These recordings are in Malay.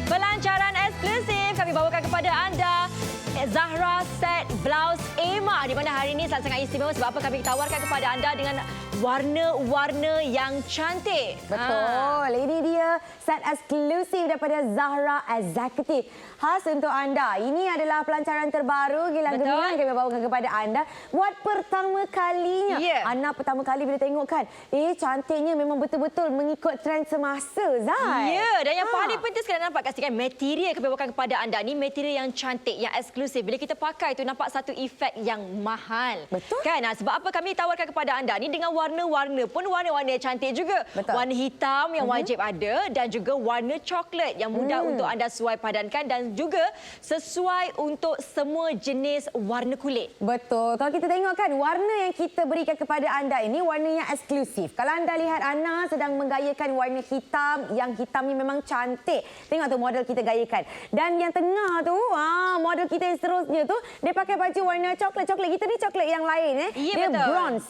Pelancaran eksklusif kami bawakan kepada anda Zahra set blouse Emma, di mana hari ini sangat istimewa sebab apa kami tawarkan kepada anda dengan warna-warna yang cantik. Betul. Ini dia set eksklusif daripada Zahra Executive. Khas untuk anda. Ini adalah pelancaran terbaru Gilang Gemilang kami bawakan kepada anda. Buat pertama kalinya. Ana pertama kali bila tengok kan, cantiknya memang betul-betul mengikut trend semasa, Zai. Dan yang paling penting sekali nampak kasihkan material kami bawakan kepada anda. Ni material yang cantik, yang eksklusif. Bila kita pakai tu nampak satu efek yang mahal. Betul. Kan? Sebab apa kami tawarkan kepada anda ni dengan warna-warna pun warna-warna yang cantik juga. Betul. Warna hitam yang wajib ada dan juga warna coklat yang mudah untuk anda sesuai padankan dan juga sesuai untuk semua jenis warna kulit. Betul. Kalau kita tengok kan warna yang kita berikan kepada anda ini warna yang eksklusif. Kalau anda lihat Ana sedang menggayakan warna hitam, yang hitam ni memang cantik. Tengok tu model kita gayakan. Dan yang tengah tu, model kita yang seterusnya tu dia pakai baju warna coklat-coklat. Kita ni coklat yang lain dia betul. bronze.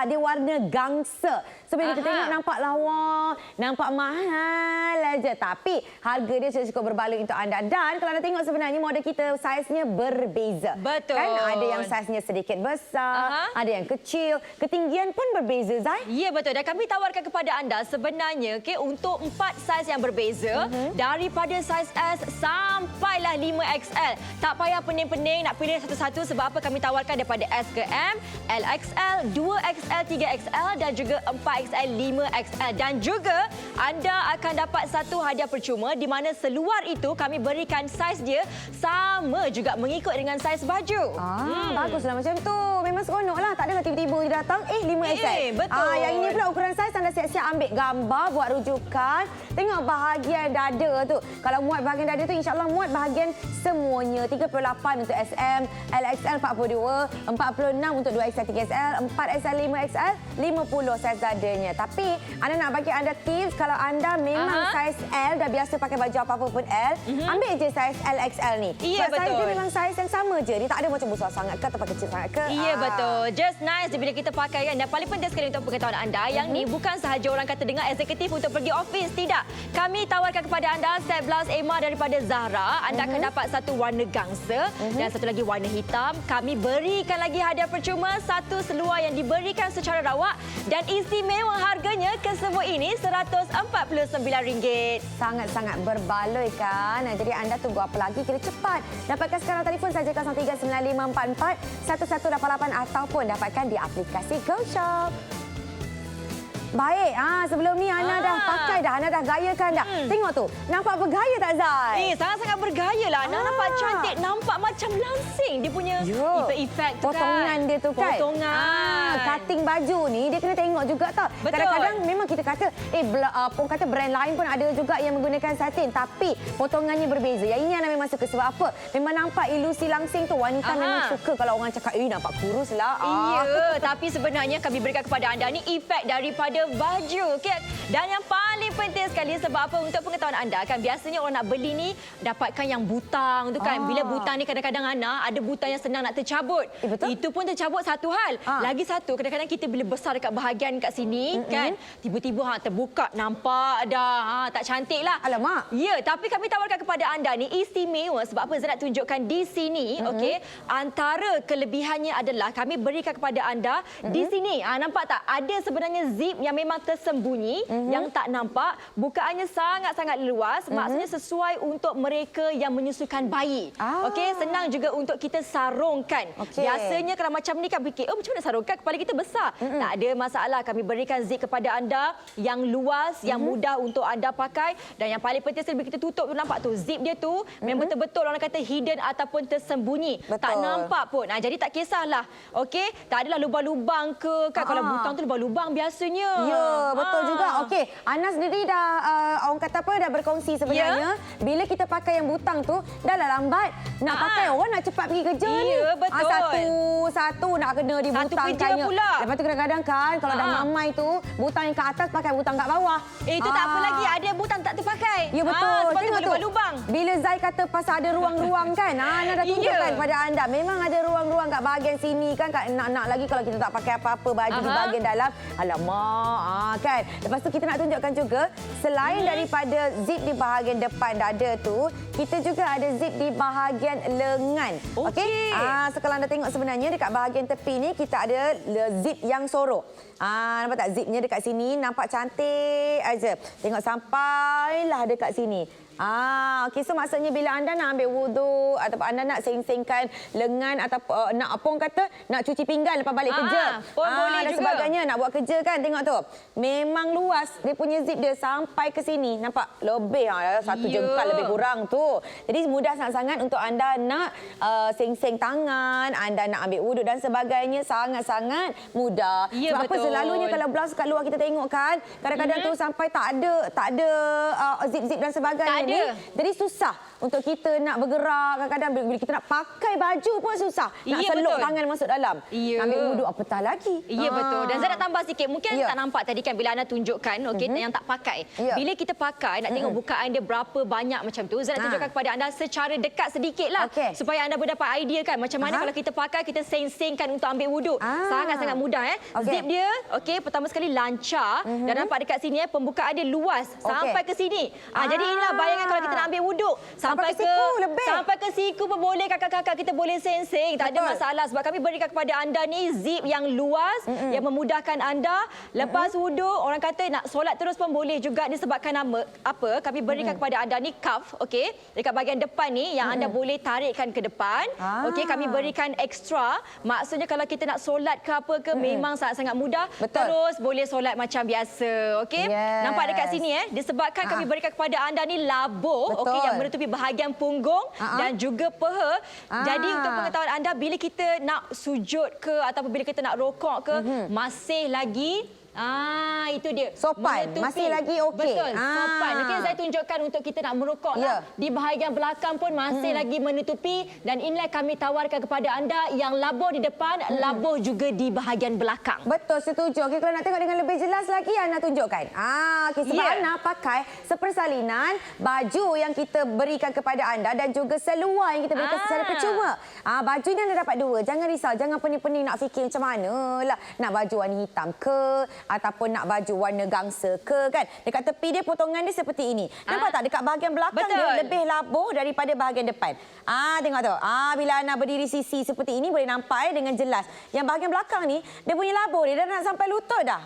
Dia warna gangsa. So bila kita tengok nampak lawa, nampak mahal aja. Tapi harga dia sudah cukup berbaloi untuk anda. Dan kalau anda tengok sebenarnya model kita saiznya berbeza. Betul. Kan ada yang saiznya sedikit besar, ada yang kecil, ketinggian pun berbeza, Zai. Ya, betul. Dan kami tawarkan kepada anda sebenarnya untuk 4 saiz yang berbeza, daripada saiz S sampailah 5XL. Tak payah pening-pening nak pilih satu-satu sebab apa kami tawarkan daripada S ke M, LXL, 2XL, 3XL dan juga 4XL, 5XL. Dan juga anda akan dapat satu hadiah percuma di mana seluar itu kami berikan saiz dia sama juga mengikut dengan saiz baju. Baguslah macam tu. Memang seronoklah. Tak adalah tiba-tiba dia datang 5XL. Betul. Yang ini pula ukuran saiz anda siap-siap ambil gambar, buat rujukan. Tengok bahagian dada tu. Kalau muat bahagian dada tu insya-Allah muat bahagian semuanya. 38 untuk SM, LXL 42, 46 untuk 2XL, 3XL, 4XL, 5XL, 50 saiz dadanya. Tapi anda nak bagi anda tips kalau anda memang saiz L dah biasa pakai baju apa-apa pun L, ambil je saiz LXL ni. Ya, sebab saiz betul. dia memang saiz yang sama je. Dia tak ada macam besar sangat ke atau kecil sangat ke. Ya, betul. Just nice bila kita pakai kan. Dan paling penting sekali untuk pengetahuan anda, yang ni bukan sahaja orang kata dengar eksekutif untuk pergi office. Tidak. Kami tawarkan kepada anda set blouse Emma daripada Zahra. Anda akan dapat satu warna gangsa dan satu lagi warna hitam. Kami berikan lagi hadiah percuma, satu seluar yang diberikan secara rawak dan istimewa harganya kesemua ini RM149. Sangat-sangat berbaloi kan. Jadi anda tunggu apa lagi? Kira cepat. Dapatkan sekarang telefon saja 039544 1188 ataupun dapatkan di aplikasi GoShop. Baik. Sebelum ni Ana dah pakai dah. Ana dah gayakan dah. Tengok tu. Nampak bergaya tak, Zai? Sangat-sangat bergaya lah. Ana nampak cantik. Nampak macam langsing. Dia punya efek-efek tu potongan kan. dia tu kan. Potongan. Cutting baju ni dia kena tengok juga tau. Betul. Kadang-kadang memang kita kata pun kata brand lain pun ada juga yang menggunakan satin tapi potongannya berbeza. Yang ini Ana memang suka sebab apa? Memang nampak ilusi langsing tu. Wanita memang suka kalau orang cakap nampak kurus lah. Ya, tapi sebenarnya kami berikan kepada anda ni efek daripada baju. Okay? Dan yang paling penting sekali sebab apa? Untuk pengetahuan anda kan biasanya orang nak beli ni dapatkan yang butang tu kan. Bila butang ni kadang-kadang Ana ada butang yang senang nak tercabut. Betul? Itu pun tercabut satu hal. Lagi satu kadang-kadang kita bila besar dekat bahagian kat sini kan tiba-tiba terbuka nampak dah tak cantik lah. Alamak. Ya, tapi kami tawarkan kepada anda ni istimewa sebab apa saya nak tunjukkan di sini okey. Antara kelebihannya adalah kami berikan kepada anda di sini. Nampak tak? Ada sebenarnya zip yang memang tersembunyi yang tak nampak. Bukaannya sangat-sangat luas. Maksudnya sesuai untuk mereka yang menyusukan bayi. Okey, senang juga untuk kita sarungkan. Biasanya kalau macam ni kan fikir, macam mana sarungkan kepala kita besar. Tak ada masalah. Kami berikan zip kepada anda yang luas, yang mudah untuk anda pakai dan yang paling penting sebelum kita tutup tu nampak tu zip dia tu memang betul-betul orang kata hidden ataupun tersembunyi. Tak nampak pun. Jadi tak kisahlah. Okey, tak adalah lubang-lubang ke kan kalau butang tu lubang-lubang biasanya. Ya, betul juga. Okey, Ana sendiri dah orang kata apa dah berkongsi sebenarnya bila kita pakai yang butang tu dah lah lambat nak pakai orang nak cepat pergi kerja ni. Ya, betul. Satu nak kena dibutangkannya. Lepas tu kadang-kadang kan kalau dah mamai tu butang yang kat atas pakai butang kat bawah. Itu tak apa lagi ada butang tak terpakai. Ya betul. Sebab Tengok tu lubang. Bila Zai kata pasal ada ruang-ruang kan. Ana dah tunjukkan kepada anda. Memang ada ruang-ruang kat bahagian sini kan. Nak lagi kalau kita tak pakai apa-apa baju di bahagian dalam. Alamak kan. Lepas tu kita nak tunjukkan juga selain daripada zip di bahagian depan dada tu, kita juga ada zip di bahagian lengan. Okey. Sekarang anda tengok sebenarnya dekat bahagian tepi ni kita ada zip yang sorok. Nampak tak zipnya dekat sini nampak cantik aja. Tengok sampailah dekat sini. Okey, so maksudnya bila anda nak ambil wuduk ataupun anda nak seng-sengkan lengan ataupun nak apa orang kata nak cuci pinggan lepas balik kerja. Pun boleh dan juga. sebagainya nak buat kerja kan. Tengok tu. Memang luas dia punya zip dia sampai ke sini. Nampak lebih satu jengkal lebih kurang tu. Jadi mudah sangat-sangat untuk anda nak seng-seng tangan, anda nak ambil wuduk dan sebagainya sangat-sangat mudah. Ya, sebab apa selalunya kalau blouse kat luar kita tengok kan kadang-kadang tu sampai tak ada zip-zip dan sebagainya. Jadi susah untuk kita nak bergerak. Kadang-kadang bila kita nak pakai baju pun susah. Nak seluk tangan masuk dalam. Ambil wuduk apatah lagi. Ya betul. Dan saya nak tambah sikit. Mungkin tak nampak tadi kan bila Ana tunjukkan yang tak pakai. Bila kita pakai nak tengok bukaan dia berapa banyak macam tu. Saya nak tunjukkan kepada anda secara dekat sedikitlah supaya anda berdapat idea kan macam mana kalau kita pakai kita seng-sengkan untuk ambil wuduk. Sangat-sangat mudah Zip dia pertama sekali lancar dan nampak dekat sini pembukaan dia luas sampai ke sini. Jadi inilah bayangan kalau kita nak ambil wuduk sampai ke siku lebih. Sampai ke siku pun boleh kakak-kakak kita boleh seng-seng. Tak ada masalah sebab kami berikan kepada anda ni zip yang luas yang memudahkan anda lepas wuduk. Orang kata nak solat terus pun boleh juga disebabkan apa kami berikan kepada anda ni cuff dekat bahagian depan ni yang anda boleh tarikkan ke depan. Kami berikan ekstra. Maksudnya kalau kita nak solat ke apa ke memang sangat-sangat mudah. Terus boleh solat macam biasa. Nampak dekat sini disebabkan kami berikan kepada anda ni labuh yang menutupi bahagian punggung dan juga peha. Jadi untuk pengetahuan anda bila kita nak sujud ke ataupun bila kita nak rokok ke masih lagi itu dia. Sopan. Menutupi. Masih lagi okey. Betul. Sopan. Mungkin saya tunjukkan untuk kita nak merokok lah. Di bahagian belakang pun masih lagi menutupi. Dan inilah kami tawarkan kepada anda yang labuh di depan, labuh juga di bahagian belakang. Betul, setuju. Okey, kalau nak tengok dengan lebih jelas lagi, Ana tunjukkan. Sebab Ana pakai sepersalinan baju yang kita berikan kepada anda dan juga seluar yang kita berikan secara percuma. Baju ni anda dapat dua. Jangan risau. Jangan pening-pening nak fikir macam mana lah. Nak baju warna hitam ke ataupun nak baju warna gangsa ke kan. Dekat tepi dia potongan dia seperti ini. Nampak tak dekat bahagian belakang dia lebih labuh daripada bahagian depan. Tengok tu. Bila Ana berdiri sisi seperti ini boleh nampak dengan jelas. Yang bahagian belakang ni dia punya labuh dia dah nak sampai lutut dah.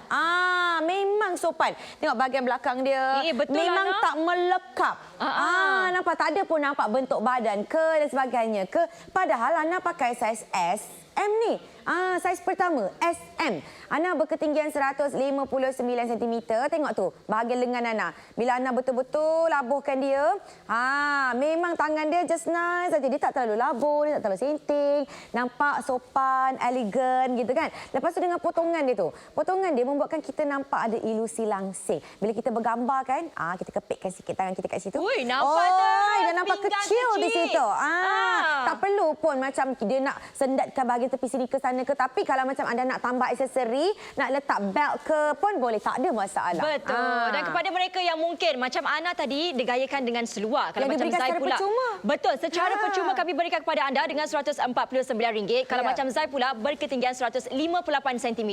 Memang sopan. Tengok bahagian belakang dia. Memang tak melekap. Nampak tak ada pun nampak bentuk badan ke dan sebagainya ke. Padahal Ana pakai saiz S, M ni. Saiz pertama SM. Ana berketinggian 159 cm. Tengok tu bahagian lengan Ana. Bila Ana betul-betul labuhkan dia, memang tangan dia just nice saja. Dia tak terlalu labur, dia tak terlalu senting. Nampak sopan, elegan gitu kan. Lepas tu dengan potongan dia tu. Potongan dia membuatkan kita nampak ada ilusi langsing. Bila kita bergambar kan, kita kepitkan sikit tangan kita kat situ. Ui, nampak dah. Dia nampak kecil di situ. Tak perlu pun macam dia nak sendatkan bahagian tepi sini ke sana ke. Tapi kalau macam anda nak tambah aksesori, nak letak belt ke pun boleh. Tak ada masalah. Betul. Dan kepada mereka yang mungkin macam Ana tadi digayakan dengan seluar. Kalau macam Zai pula. Percuma. Betul. Secara percuma kami berikan kepada anda dengan RM149. Kalau macam Zai pula berketinggian 158 cm.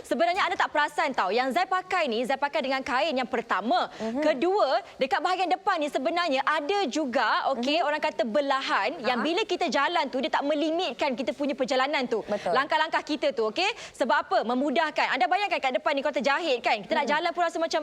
Sebenarnya anda tak perasan tahu. Yang Zai pakai ni, Zai pakai dengan kain yang pertama. Kedua, dekat bahagian depan ni sebenarnya ada juga orang kata belahan yang bila kita jalan tu dia tak melimitkan kita punya perjalanan tu. Langkah-langkah kita tu, okey? Sebab apa? Memudahkan. Anda bayangkan kat depan ni kalau terjahit kan, kita nak jalan pun rasa macam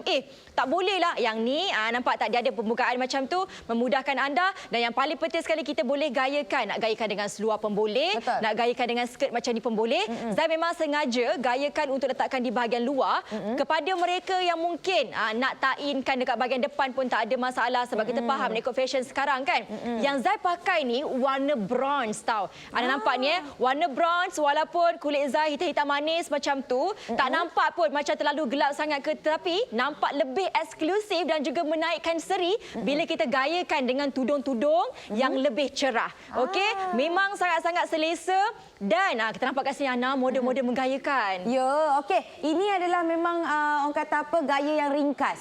tak boleh lah. Yang ni nampak tak dia ada pembukaan macam tu, memudahkan anda. Dan yang paling penting sekali kita boleh gayakan. Nak gayakan dengan seluar pun boleh, nak gayakan dengan skirt macam ni pun boleh. Zai memang sengaja gayakan untuk letakkan di bahagian luar. Kepada mereka yang mungkin nak tainkan dekat bahagian depan pun tak ada masalah sebab kita faham ikut fashion sekarang kan. Yang Zai pakai ni warna bronze tau. Anda nampak ni warna bronze walaupun kulit Zai hitam-hitam manis macam tu, tak nampak pun macam terlalu gelap sangat ke, tetapi nampak lebih eksklusif dan juga menaikkan seri bila kita gayakan dengan tudung-tudung yang lebih cerah. Okey, memang sangat-sangat selesa dan kita nampak kat sini Ana model-model menggayakan. Ya, okey. Ini adalah memang orang kata apa, gaya yang ringkas.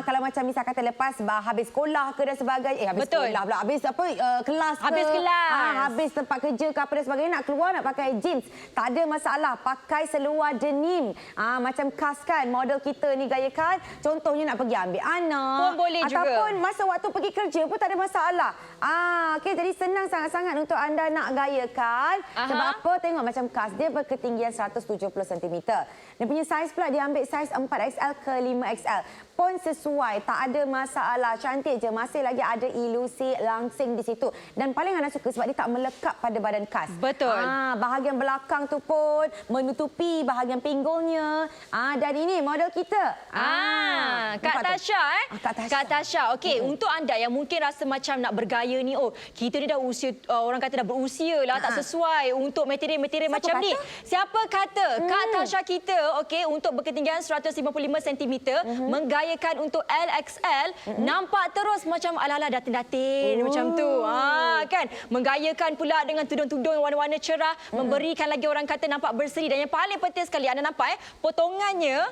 Kalau macam misal kata lepas habis sekolah ke dan sebagainya, habis sekolah pula, habis apa kelas ke. Habis kelas. Habis tempat kerja ke apa dan sebagainya, nak keluar nak pakai jeans. Tak ada masalah, pakai seluar denim. Macam khas kan model kita ni gayakan. Contohnya nak pergi ambil anak pun boleh juga. Ataupun masa waktu pergi kerja pun tak ada masalah. Okey, jadi senang sangat-sangat untuk anda nak gayakan. Sebab apa? Tengok macam khas dia berketinggian 170 cm. Dia punya saiz pula dia ambil saiz 4XL ke 5XL. Pun sesuai, tak ada masalah. Cantik je, masih lagi ada ilusi langsing di situ. Dan paling Ana suka sebab dia tak melekat pada badan khas. Betul. Bahagian belakang tu pun menutupi bahagian pinggulnya. Dan ini model kita. Kak Tasha Kak Tasha. Okey, untuk anda yang mungkin rasa macam nak bergaya ni, kita ni dah usia, orang kata dah berusia lah, tak sesuai untuk material-material macam ni. Siapa kata? Kak Tasha kita, okey, untuk berketinggian 155 cm, menggayakan untuk LXL, nampak terus macam ala-ala datin-datin macam tu. Kan? Menggayakan pula dengan tudung-tudung yang warna-warna cerah, memberikan lagi orang kata nampak berseri. Dan yang paling penting sekali anda nampak potongannya,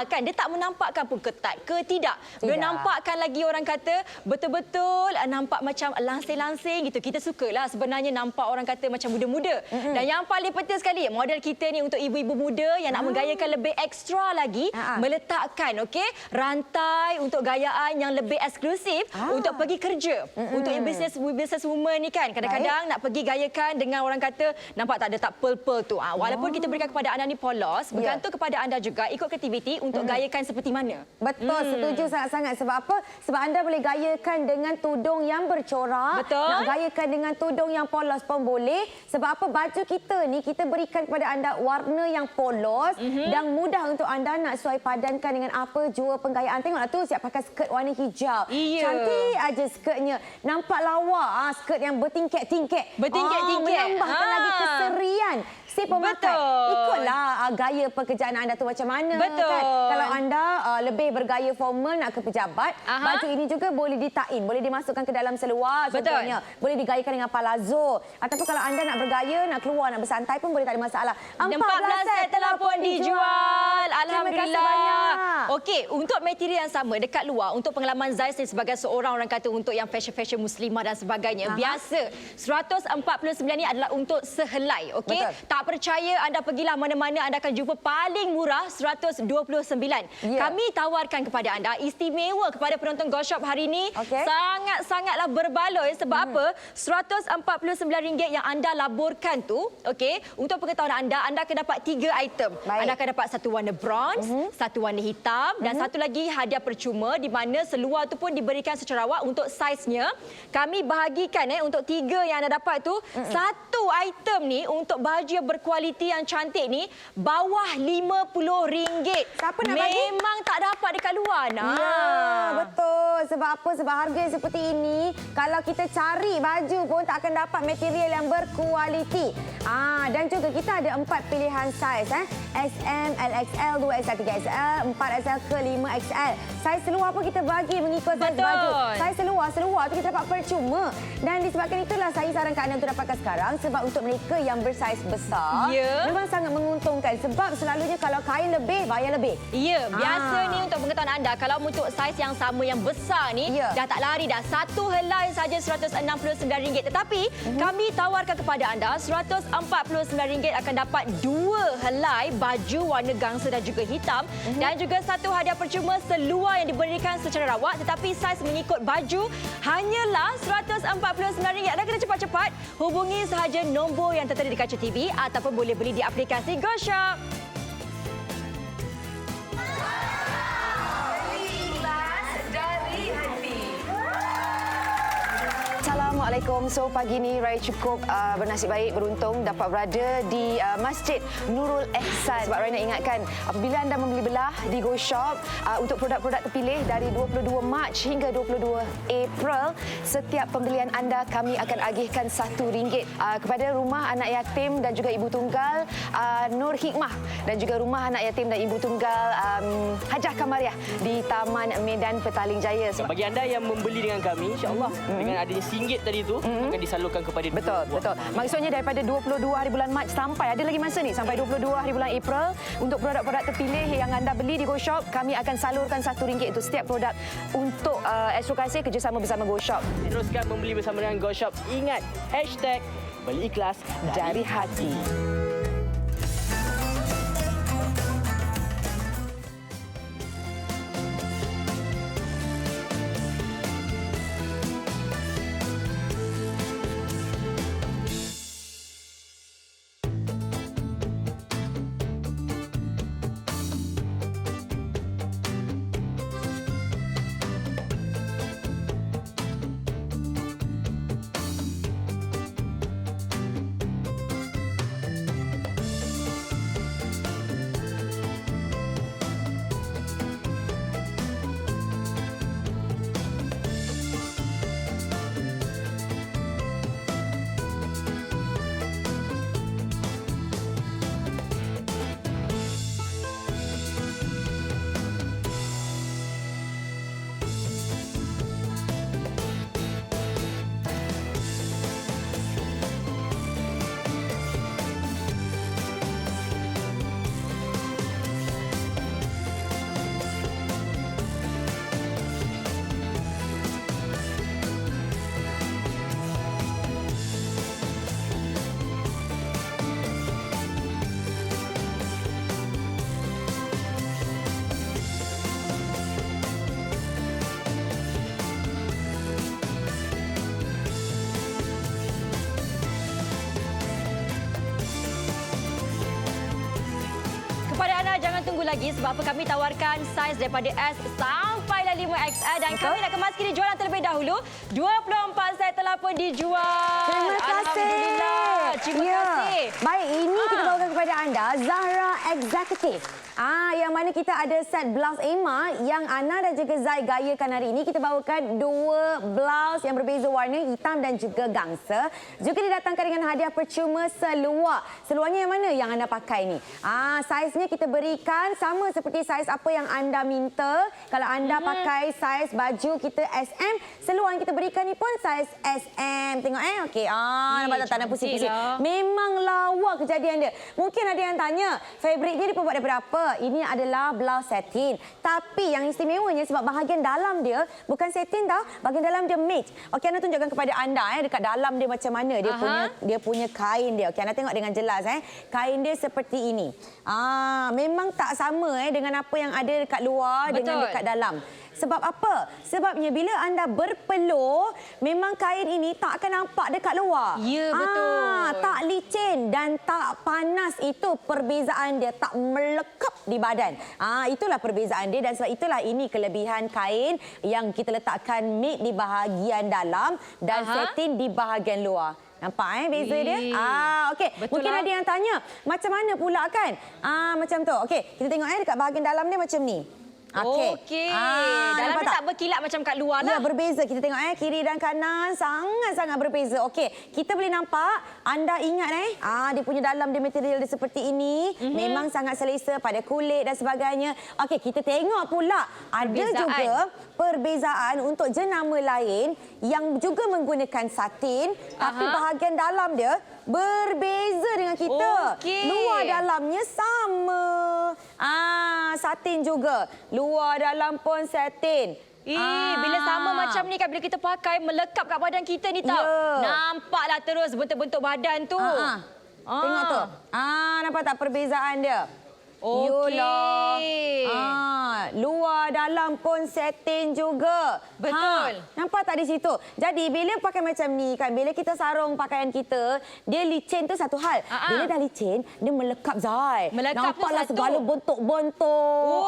kan dia tak menampakkan pun ketat ke tidak. Dia nampakkan lagi orang kata betul-betul nampak macam langsing-langsing gitu. Kita sukalah sebenarnya nampak orang kata macam muda-muda. Dan yang paling penting sekali, model kita ni untuk ibu-ibu muda yang nak menggayakan lebih ekstra lagi, meletakkan rantai untuk gayaan yang lebih eksklusif untuk pergi kerja. Untuk business woman ni kan, kadang-kadang nak pergi gayakan dengan orang kata nampak tak ada tak pearl-pearl tu. Walaupun kita berikan kepada anda ni polos, bergantung kepada anda juga ikut aktiviti untuk gayakan seperti mana. Betul, setuju sangat-sangat. Sebab apa? Sebab anda boleh gayakan dengan tudung yang bercorak. Betul. Nak gayakan dengan tudung yang polos pun boleh. Sebab apa? Baju kita ni kita berikan kepada anda warna yang polos dan mudah untuk anda nak sesuai padankan dengan apa jua penggayaan. Tengoklah tu siap pakai skirt warna hijau. Cantik aja skirtnya. Nampak lawa. Skirt yang bertingkat-tingkat. Menambahkan lagi keserian si pemakai. Ikutlah gaya pekerjaan anda tu macam mana. Kan? Kalau anda lebih bergaya formal nak ke pejabat, baju ini juga boleh ditain, boleh dimasukkan ke dalam seluar contohnya. Boleh digayakan dengan palazzo. Ataupun kalau anda nak bergaya, nak keluar, nak bersantai pun boleh, tak ada masalah. 14 set telah pun dijual. Alhamdulillah. Okey, untuk material yang sama dekat luar, untuk pengalaman Zai sebagai seorang orang kata untuk yang fashion muslimah dan sebagainya, biasa 149 ni adalah untuk sehelai. Okey, tak percaya anda pergilah mana-mana, anda akan jumpa paling murah 129. Kami tawarkan kepada anda istimewa kepada penonton Go Shop hari ini. Sangat-sangatlah berbaloi sebab apa? RM149 yang anda laburkan tu, okey, untuk pengetahuan anda akan dapat 3 item. Anda akan dapat satu warna bronze, satu warna hitam hitam dan satu lagi hadiah percuma di mana seluar tu pun diberikan secara awak untuk saiznya. Kami bahagikan untuk 3 yang anda dapat tu. Satu item ni untuk baju yang berkualiti yang cantik ni bawah RM50. Siapa nak bagi? Memang tak dapat dekat luar. Ya, betul. Sebab apa? Sebab harga yang seperti ini, kalau kita cari baju pun tak akan dapat material yang berkualiti. Dan juga kita ada 4 pilihan saiz. SM, LXL, 2XL, 3XL, 4XL ke 5XL. Saiz seluar pun kita bagi mengikut saiz baju. Saiz seluar tu kita dapat percuma. Dan disebabkan itulah saya sarankan anda untuk dapatkan sekarang. Sebab untuk mereka yang bersaiz besar, memang sangat menguntungkan. Sebab selalunya kalau kain lebih, bayar lebih. Ya, biasa ni untuk pengetahuan anda, kalau untuk saiz yang sama yang besar ni, dah tak lari dah. Satu helai saja RM169. Tetapi kami tawarkan kepada anda RM149 akan dapat 2 helai baju warna gangsa dan juga hitam. Dan juga satu hadiah percuma seluar yang diberikan secara rawat tetapi saiz mengikut baju hanyalah RM149. Anda kena cepat-cepat hubungi sahaja nombor yang tertera di kaca TV ataupun boleh beli di aplikasi GoShop. Assalamualaikum. So pagi ni Raya cukup bernasib baik, beruntung dapat berada di Masjid Nurul Ihsan. Sebab Raya nak ingatkan, apabila anda membeli belah di GoShop untuk produk-produk terpilih dari 22 Mac hingga 22 April, setiap pembelian anda kami akan agihkan RM1 kepada Rumah Anak Yatim dan juga Ibu Tunggal Nur Hikmah dan juga Rumah Anak Yatim dan Ibu Tunggal Hajah Kamariah di Taman Medan Petaling Jaya. Bagi anda yang membeli dengan kami, insya-Allah dengan adanya RM1 tadi tu akan disalurkan kepada betul. Maksudnya daripada 22 hari bulan Mac sampai ada lagi masa ni sampai 22 hari bulan April untuk produk-produk terpilih yang anda beli di GoShop, kami akan salurkan RM1 untuk setiap produk untuk Astro Kasih kerjasama bersama GoShop. Teruskan membeli bersama dengan GoShop. Ingat #beli ikhlas dari hati. Jangan tunggu lagi sebab apa kami tawarkan saiz daripada S sampailah 5XL dan kami nak kemas kini jualan terlebih dahulu. 24 set telah pun dijual. Terima kasih. Alhamdulillah. Terima kasih. Baik, ini kita bawakan kepada anda Zahra Executive. Yang mana kita ada set blouse Emma yang Ana dan juga Zai gayakan hari ini. Kita bawakan 2 blouse yang berbeza warna, hitam dan juga gangsa. Juga didatangkan dengan hadiah percuma seluar. Seluarnya yang mana yang anda pakai ni? Saiznya kita berikan sama seperti saiz apa yang anda minta. Kalau anda pakai saiz baju kita SM, seluar yang kita berikan ni pun saiz SM. Tengok okey. Nampak tak tanda pusing-pusing. Memang lawa kejadian dia. Mungkin ada yang tanya, fabriknya dia buat daripada apa? Ini adalah blouse satin. Tapi yang istimewanya sebab bahagian dalam dia bukan satin dah, bahagian dalam dia mix. Okey, Ana tunjukkan kepada anda dekat dalam dia macam mana dia punya kain dia. Okey, Ana tengok dengan jelas Kain dia seperti ini. Memang tak sama dengan apa yang ada dekat luar dengan dekat dalam. Sebab apa? Sebabnya bila anda berpeluh, memang kain ini tak akan nampak dekat luar. Ya, betul. Tak licin dan tak panas. Itu perbezaan dia. Tak melekap di badan. Itulah perbezaan dia dan sebab itulah ini kelebihan kain yang kita letakkan mate di bahagian dalam dan satin di bahagian luar. Nampak beza dia? Okey. Mungkin ada yang tanya, macam mana pula kan? Macam tu. Okey, kita tengok dekat bahagian dalam dia macam ni. Okey. Dalam dia tak berkilat macam kat luar lah. Ya, berbeza. Kita tengok kiri dan kanan sangat-sangat berbeza. Okey, kita boleh nampak, anda ingat dia punya dalam dia material dia seperti ini. Memang sangat selesa pada kulit dan sebagainya. Okey, kita tengok pula ada juga perbezaan untuk jenama lain yang juga menggunakan satin tapi bahagian dalam dia berbeza dengan kita. Luar dalamnya sama. Satin juga. Luar dalam pun satin. Bila sama macam ni kan, bila kita pakai melekap kat badan kita ni tau. Nampaklah terus bentuk-bentuk badan tu. Tengok tu. Nampak tak perbezaan dia? Okey. Luar dalam pun satin juga. Betul. Nampak tak di situ? Jadi bila pakai macam ni kan, bila kita sarung pakaian kita, dia licin tu satu hal. Bila dah licin, dia melekap Zai. Nampaklah segala bentuk-bentuk.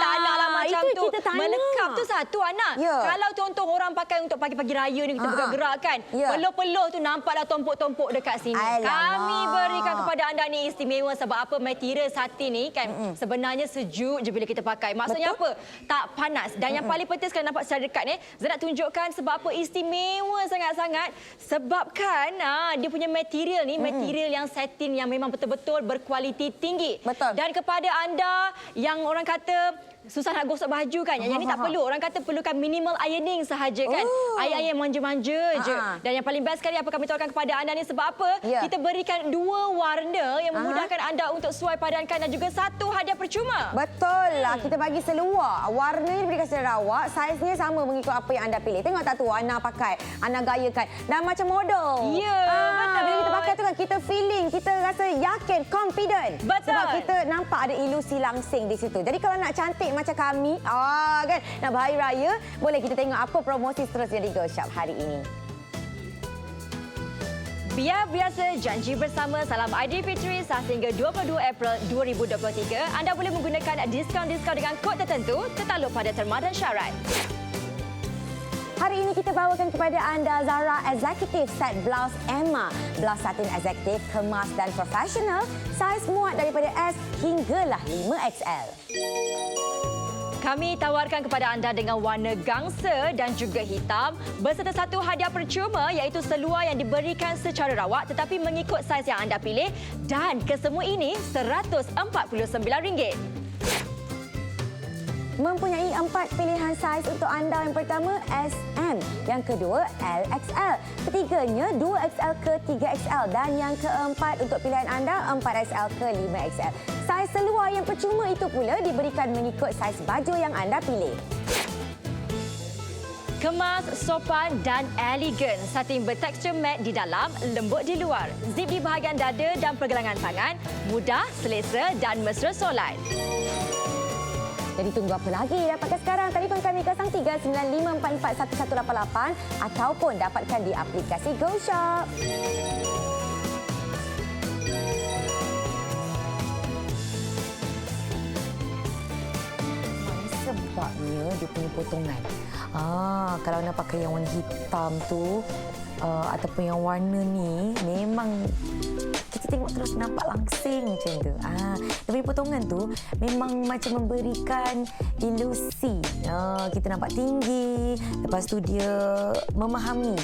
Tak nak lah macam itu tu. Kita tak melekap tu satu, Ana. Kalau contoh orang pakai untuk pagi-pagi raya ni, kita bergerak kan. Peluh-peluh tu nampaklah tompok-tompok dekat sini. Kami berikan kepada anda ni istimewa sebab apa? Material satin ni kan sebenarnya sejuk je bila kita pakai. Maksudnya apa? Tak panas. Dan yang paling penting sekali nampak secara dekat ni, Zai nak tunjukkan sebab apa istimewa sangat-sangat. Sebabkan dia punya material ni, material yang satin yang memang betul-betul berkualiti tinggi. Betul. Dan kepada anda yang orang kata susah nak gosok baju kan. Yang ni tak perlu. Orang kata perlukan minimal ironing sahaja kan. Air-air manja-manja je. Dan yang paling best sekali apa kami tawarkan kepada anda ni sebab apa? Kita berikan 2 warna yang memudahkan anda untuk sesuai padankan dan juga 1 hadiah percuma. Betul lah. Kita bagi seluar. Warna ni diberikan secara rawak. Saiznya sama mengikut apa yang anda pilih. Tengok tak tu Ana pakai. Ana gayakan. Dan macam model. Ya, betul. Bila kita pakai tu kan kita feeling. Kita rasa yakin, confident. Betul. Sebab kita nampak ada ilusi langsing di situ. Jadi kalau nak cantik macam kami, kan, nak berhari raya, boleh kita tengok apa promosi seterusnya di Go Shop hari ini. Biar biasa janji bersama Salam Aidilfitri sehingga 22 April 2023. Anda boleh menggunakan diskaun-diskaun dengan kod tertentu tertakluk pada terma dan syarat. Hari ini kita bawakan kepada anda Zara Executive Set Blouse Emma. Blouse satin eksekutif, kemas dan profesional. Saiz muat daripada S hinggalah 5XL. Kami tawarkan kepada anda dengan warna gangsa dan juga hitam berserta 1 hadiah percuma iaitu seluar yang diberikan secara rawak tetapi mengikut saiz yang anda pilih dan kesemua ini RM149. Mempunyai 4 pilihan saiz untuk anda. Yang pertama SM, yang kedua LXL, ketiganya 2XL ke 3XL dan yang keempat untuk pilihan anda 4XL ke 5XL. Saiz seluar yang percuma itu pula diberikan mengikut saiz baju yang anda pilih. Kemas, sopan dan elegan. Satin bertekstur matte di dalam, lembut di luar. Zip di bahagian dada dan pergelangan tangan. Mudah, selesa dan mesra solat. Jadi tunggu apa lagi? Dapatkan sekarang. Telefon kami 0395441188 ataupun dapatkan di aplikasi Go Shop. Sebabnya dia punya potongan. Kalau nak pakai yang warna hitam tu ataupun yang warna ni memang kita tengok terus nampak langsing macam tu. Dia punya potongan tu memang macam memberikan ilusi. Kita nampak tinggi. Lepas tu dia memahami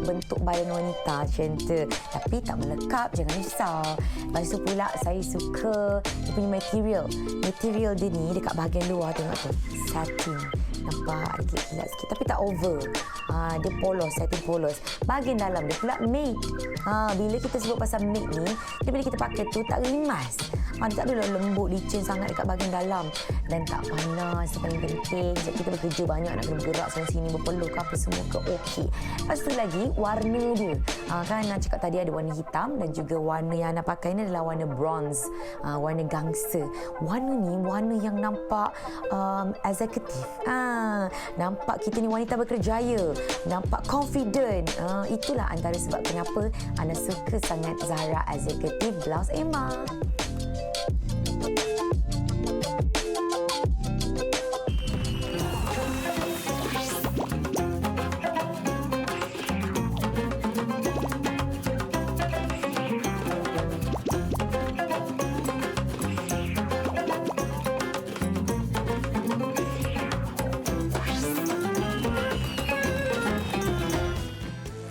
bentuk badan wanita macam tu. Tapi tak melekap, jangan risau. Lepas tu pula saya suka dia punya material. Material dia ni dekat bahagian luar tengok tu. Satin. Nampak ada kilat sikit tapi tak over. Dia polos, satin polos. Bahagian dalam dia pula matte. Bila kita sebut pasal matte ni, dia bila kita pakai tu tak rimas. Dia tak adalah lembut, licin sangat dekat bahagian dalam. Dan tak panas, yang paling penting. Sebab kita bekerja banyak, nak kena bergerak sana-sini, berpeluh ke apa semua ke okey. Lepas tu lagi, warna dia. Kan Ana cakap tadi ada warna hitam dan juga warna yang Ana pakai ni adalah warna bronze. Warna gangster. Warna ni warna yang nampak eksekutif. Nampak kita ni wanita berkerjaya. Nampak confident. Itulah antara sebab kenapa Ana suka sangat Zara Executive Blouse Emma.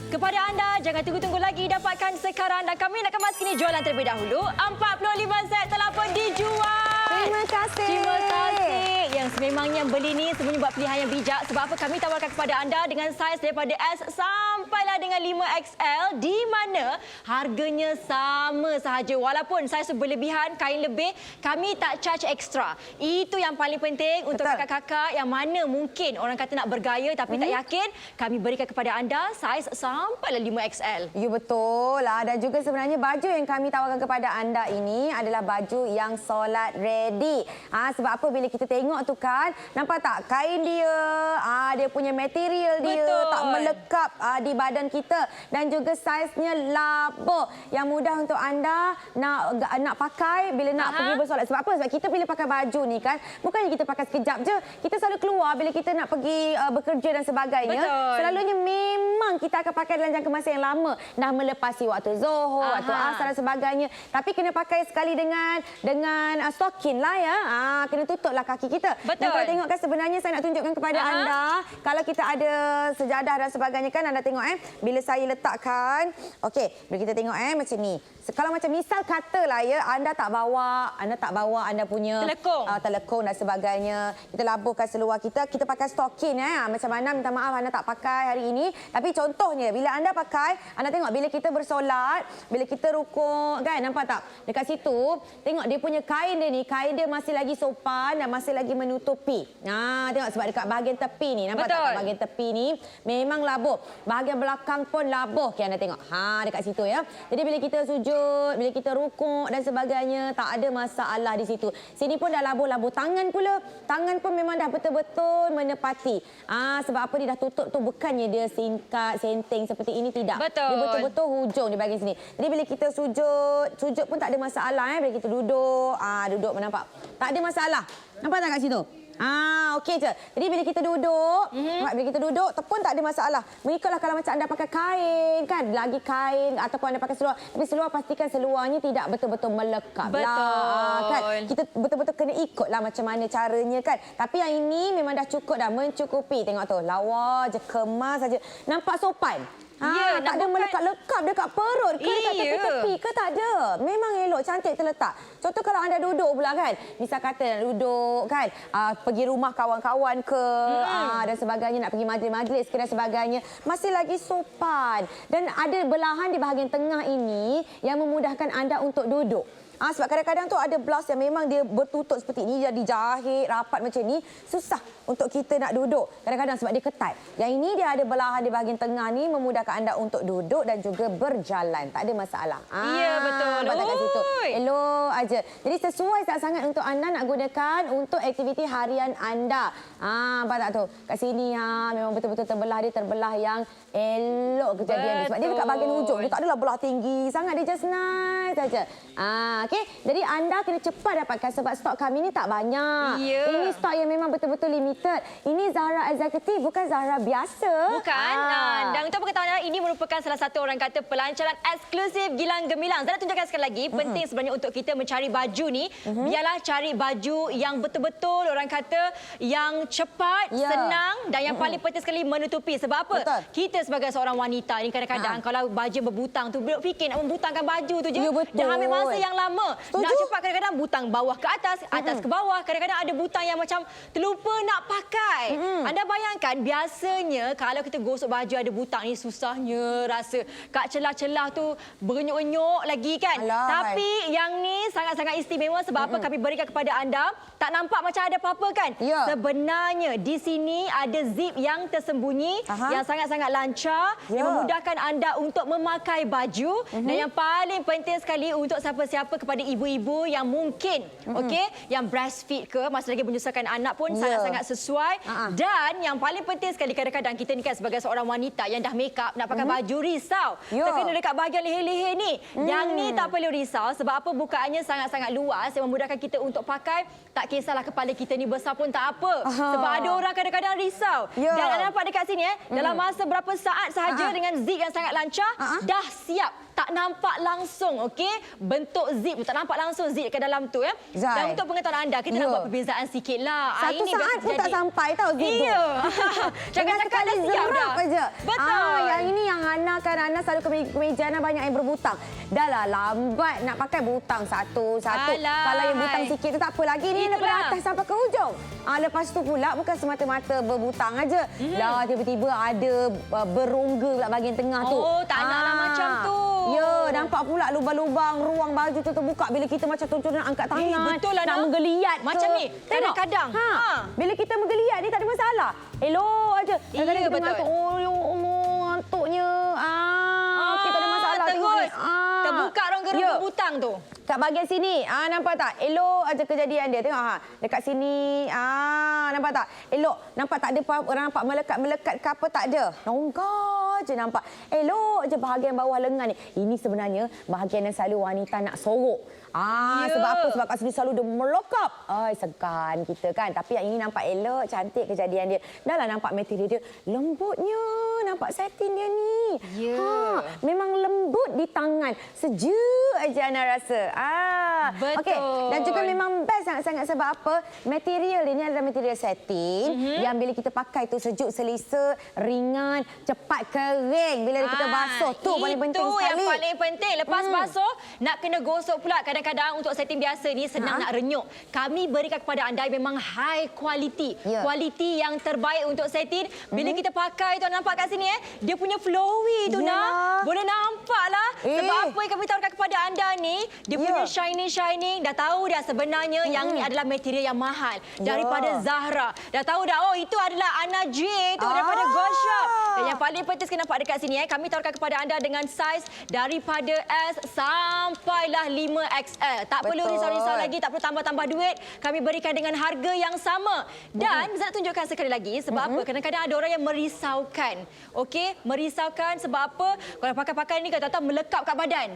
Kepada anda, jangan tunggu-tunggu lagi dapatkan sekarang dan kami nak kemas kini jualan terlebih dahulu. 45 set telah pun dijual. Terima kasih. Terima kasih. Yang sememangnya beli ni semuanya buat pilihan yang bijak. Sebab apa kami tawarkan kepada anda dengan saiz daripada S sampailah dengan 5XL di mana harganya sama sahaja. Walaupun saiz berlebihan, kain lebih, kami tak charge extra. Itu yang paling penting untuk kakak-kakak yang mana mungkin orang kata nak bergaya tapi tak yakin. Kami berikan kepada anda saiz sampailah 5XL. Ya betul lah. Dan juga sebenarnya baju yang kami tawarkan kepada anda ini adalah baju yang solat ready. Sebab apa bila kita tengok tu kan, nampak tak kain dia, dia punya material dia tak melekap di badan kita dan juga saiznya labuh yang mudah untuk anda nak pakai bila nak pergi bersolat. Sebab apa? Sebab kita bila pakai baju ni kan, bukannya kita pakai sekejap je. Kita selalu keluar bila kita nak pergi bekerja dan sebagainya. Selalunya memang kita akan pakai dalam jangka masa yang lama. Dah melepasi waktu Zuhur, waktu Asar dan sebagainya. Tapi kena pakai sekali dengan stokin lah ya. Kena tutuplah kaki kita. Dan kalau tengok kan sebenarnya saya nak tunjukkan kepada anda. Kalau kita ada sejadah dan sebagainya kan anda tengok bila saya letakkan. Okey, bila kita tengok macam ni. Kalau macam misal katalah ya anda tak bawa anda punya telekung dan sebagainya. Kita labuhkan seluar kita pakai stokin macam mana minta maaf anda tak pakai hari ini. Tapi contohnya bila anda pakai, anda tengok bila kita bersolat, bila kita rukuk kan nampak tak? Dekat situ tengok dia punya kain dia ni, kain dia masih lagi sopan dan masih lagi menutupi. Tengok sebab dekat bahagian tepi ni nampak tak? Bahagian tepi ni memang labuh. Bahagian belakang pun labuh. Okay, anda tengok. Dekat situ ya. Jadi bila kita sujud, bila kita rukuk dan sebagainya, tak ada masalah di situ. Sini pun dah labuh-labuh. Tangan pula. Tangan pun memang dah betul-betul menepati. Sebab apa dia dah tutup tu bukannya dia singkat, senting seperti ini, tidak. Dia betul-betul hujung di bahagian sini. Jadi bila kita sujud pun tak ada masalah. Bila kita duduk, duduk nampak. Tak ada masalah. Nampak tak kat situ? Okey je. Jadi bila kita duduk, pun tak ada masalah. Mengikutlah kalau macam anda pakai kain kan, lagi kain ataupun anda pakai seluar. Tapi seluar pastikan seluarnya tidak betul-betul melekap. Kan? Kita betul-betul kena ikutlah macam mana caranya kan. Tapi yang ini memang dah cukup dah, mencukupi. Tengok tu, lawa je, kemas saja. Nampak sopan. Tak ada melekat-lekap dekat perut ke dekat tepi-tepi ke, tak ada. Memang elok, cantik terletak. Contoh kalau anda duduk pula kan, misal kata nak duduk kan, pergi rumah kawan-kawan ke dan sebagainya, nak pergi majlis-majlis ke dan sebagainya, masih lagi sopan. Dan ada belahan di bahagian tengah ini yang memudahkan anda untuk duduk. Sebab kadang-kadang tu ada blouse yang memang dia bertutup seperti ini, dia dijahit rapat macam ni, susah untuk kita nak duduk. Kadang-kadang sebab dia ketat. Yang ini dia ada belahan di bahagian tengah ni memudahkan anda untuk duduk dan juga berjalan. Tak ada masalah. Ya, betul. Kat situ. Elok aja. Jadi sesuai sangat untuk anda nak gunakan untuk aktiviti harian anda. Nampak tak tu? Kat sini memang betul-betul terbelah, dia terbelah yang elok kejadian dia. Sebab dia dekat bahagian hujung. Dia tak adalah belah tinggi sangat, dia just nice saja. Okey, jadi anda kena cepat dapatkan sebab stok kami ni tak banyak. Ini stok yang memang betul-betul limited. Ini Zara Executive, bukan Zara biasa. Bukan. Dan untuk pengetahuan anda, ini merupakan salah satu orang kata pelancaran eksklusif Gilang Gemilang. Saya nak tunjukkan sekali lagi, penting sebenarnya untuk kita mencari baju ni, biarlah cari baju yang betul-betul orang kata yang cepat, senang dan yang paling penting sekali menutupi. Sebab apa? Kita sebagai seorang wanita ni kadang-kadang kalau baju berbutang tu, fikir nak membutangkan baju tu je. Dah ambil masa yang lama sama. Setuju. Nak cepat kadang-kadang butang bawah ke atas, atas ke bawah. Kadang-kadang ada butang yang macam terlupa nak pakai. Anda bayangkan biasanya kalau kita gosok baju ada butang ni susahnya rasa. Kat celah-celah tu berenyuk-enyuk lagi kan. Alah. Tapi yang ni sangat-sangat istimewa sebab apa kami berikan kepada anda. Tak nampak macam ada apa-apa kan? Ya. Sebenarnya di sini ada zip yang tersembunyi yang sangat-sangat lancar yang memudahkan anda untuk memakai baju dan yang paling penting sekali untuk siapa-siapa kepada ibu-ibu yang mungkin yang breastfeed ke masa lagi menyusukan anak pun sangat-sangat sesuai dan yang paling penting sekali kadang-kadang kita ni kan sebagai seorang wanita yang dah make up nak pakai baju risau terkena dekat bahagian leher-leher ni yang ni tak perlu risau sebab apa bukaannya sangat-sangat luas yang memudahkan kita untuk pakai tak kisahlah kepala kita ni besar pun tak apa sebab ada orang kadang-kadang risau dan anda nampak dekat sini dalam masa berapa saat sahaja dengan zip yang sangat lancar dah siap tak nampak langsung bentuk zip tu tak nampak langsung zip kat dalam tu dan untuk pengetahuan anda kita nak buat perbezaan sikitlah Satu ini saat pun tak sampai tau zip tu. cakap-cakap dah siap dah aja. betul Yang ini yang Ana kan Ana selalu kemeja Ana banyak yang berbutang. Dah lah lambat nak pakai butang satu-satu. Alah. Kalau yang butang sikit tu tak apa lagi ni daripada Itulah. atas sampai ke hujung. Lepas tu pula bukan semata-mata berbutang aja. Lah tiba-tiba ada berongga pula bahagian tengah tu. Oh, tak naklah macam tu. Ya, nampak pula lubang-lubang ruang baju tu terbuka bila kita macam tuan-tuan nak angkat tangan. betul lah, nak Nak. menggeliat Macam ke. ni, Tengok. kadang-kadang. Bila kita menggeliat ni tak ada masalah. Elok aja. Kadang-kadang kita betul. ngantuk. Oh, ya Allah, ngantuknya. Kita ada masalah. Tengok ni. terus terbuka rongga-rongga butang tu. Kat bahagian sini, nampak tak? Elok aja kejadian dia. Tengok dekat sini. Nampak tak? Elok. Nampak tak ada apa-apa, nampak melekat-melekat ke apa tak ada. Longgar je nampak. Elok je bahagian bawah lengan ni. Ini sebenarnya bahagian yang selalu wanita nak sorok. Sebab apa? Sebab kat sini selalu dia melokap. Segan kita kan. Tapi yang ini nampak elok, cantik kejadian dia. Dah lah nampak material dia. Lembutnya. Nampak satin dia ni. Memang lembut di tangan. Sejuk aja Ana rasa. Betul. Okey. Dan juga memang best sangat-sangat sebab apa? Material dia ni adalah material satin yang bila kita pakai tu sejuk, selesa, ringan, cepat kering bila kita basuh. Tu paling penting sekali. Itu yang paling penting. Lepas basuh, nak kena gosok pula. Kadang-kadang untuk setting biasa ni senang nak renyuk. Kami berikan kepada anda memang high quality. Kualiti yang terbaik untuk setting. Bila kita pakai tu, nampak kat sini dia punya flowy tu nak. Boleh nampak lah. Sebab apa yang kami tawarkan kepada anda ni, dia punya shining. Dah tahu dah sebenarnya yang ni adalah material yang mahal. Daripada Zahra. Dah tahu dah, oh itu adalah Ana J tu daripada Gold Shop. Dan yang paling penting sekali nampak dekat sini kami tawarkan kepada anda dengan saiz daripada S sampailah 5XL. Tak perlu risau-risau lagi, tak perlu tambah-tambah duit. Kami berikan dengan harga yang sama. Dan saya nak tunjukkan sekali lagi sebab apa? Kadang-kadang ada orang yang merisaukan. Merisaukan sebab apa? Kalau pakai-pakai ni kata-kata melekat kat badan.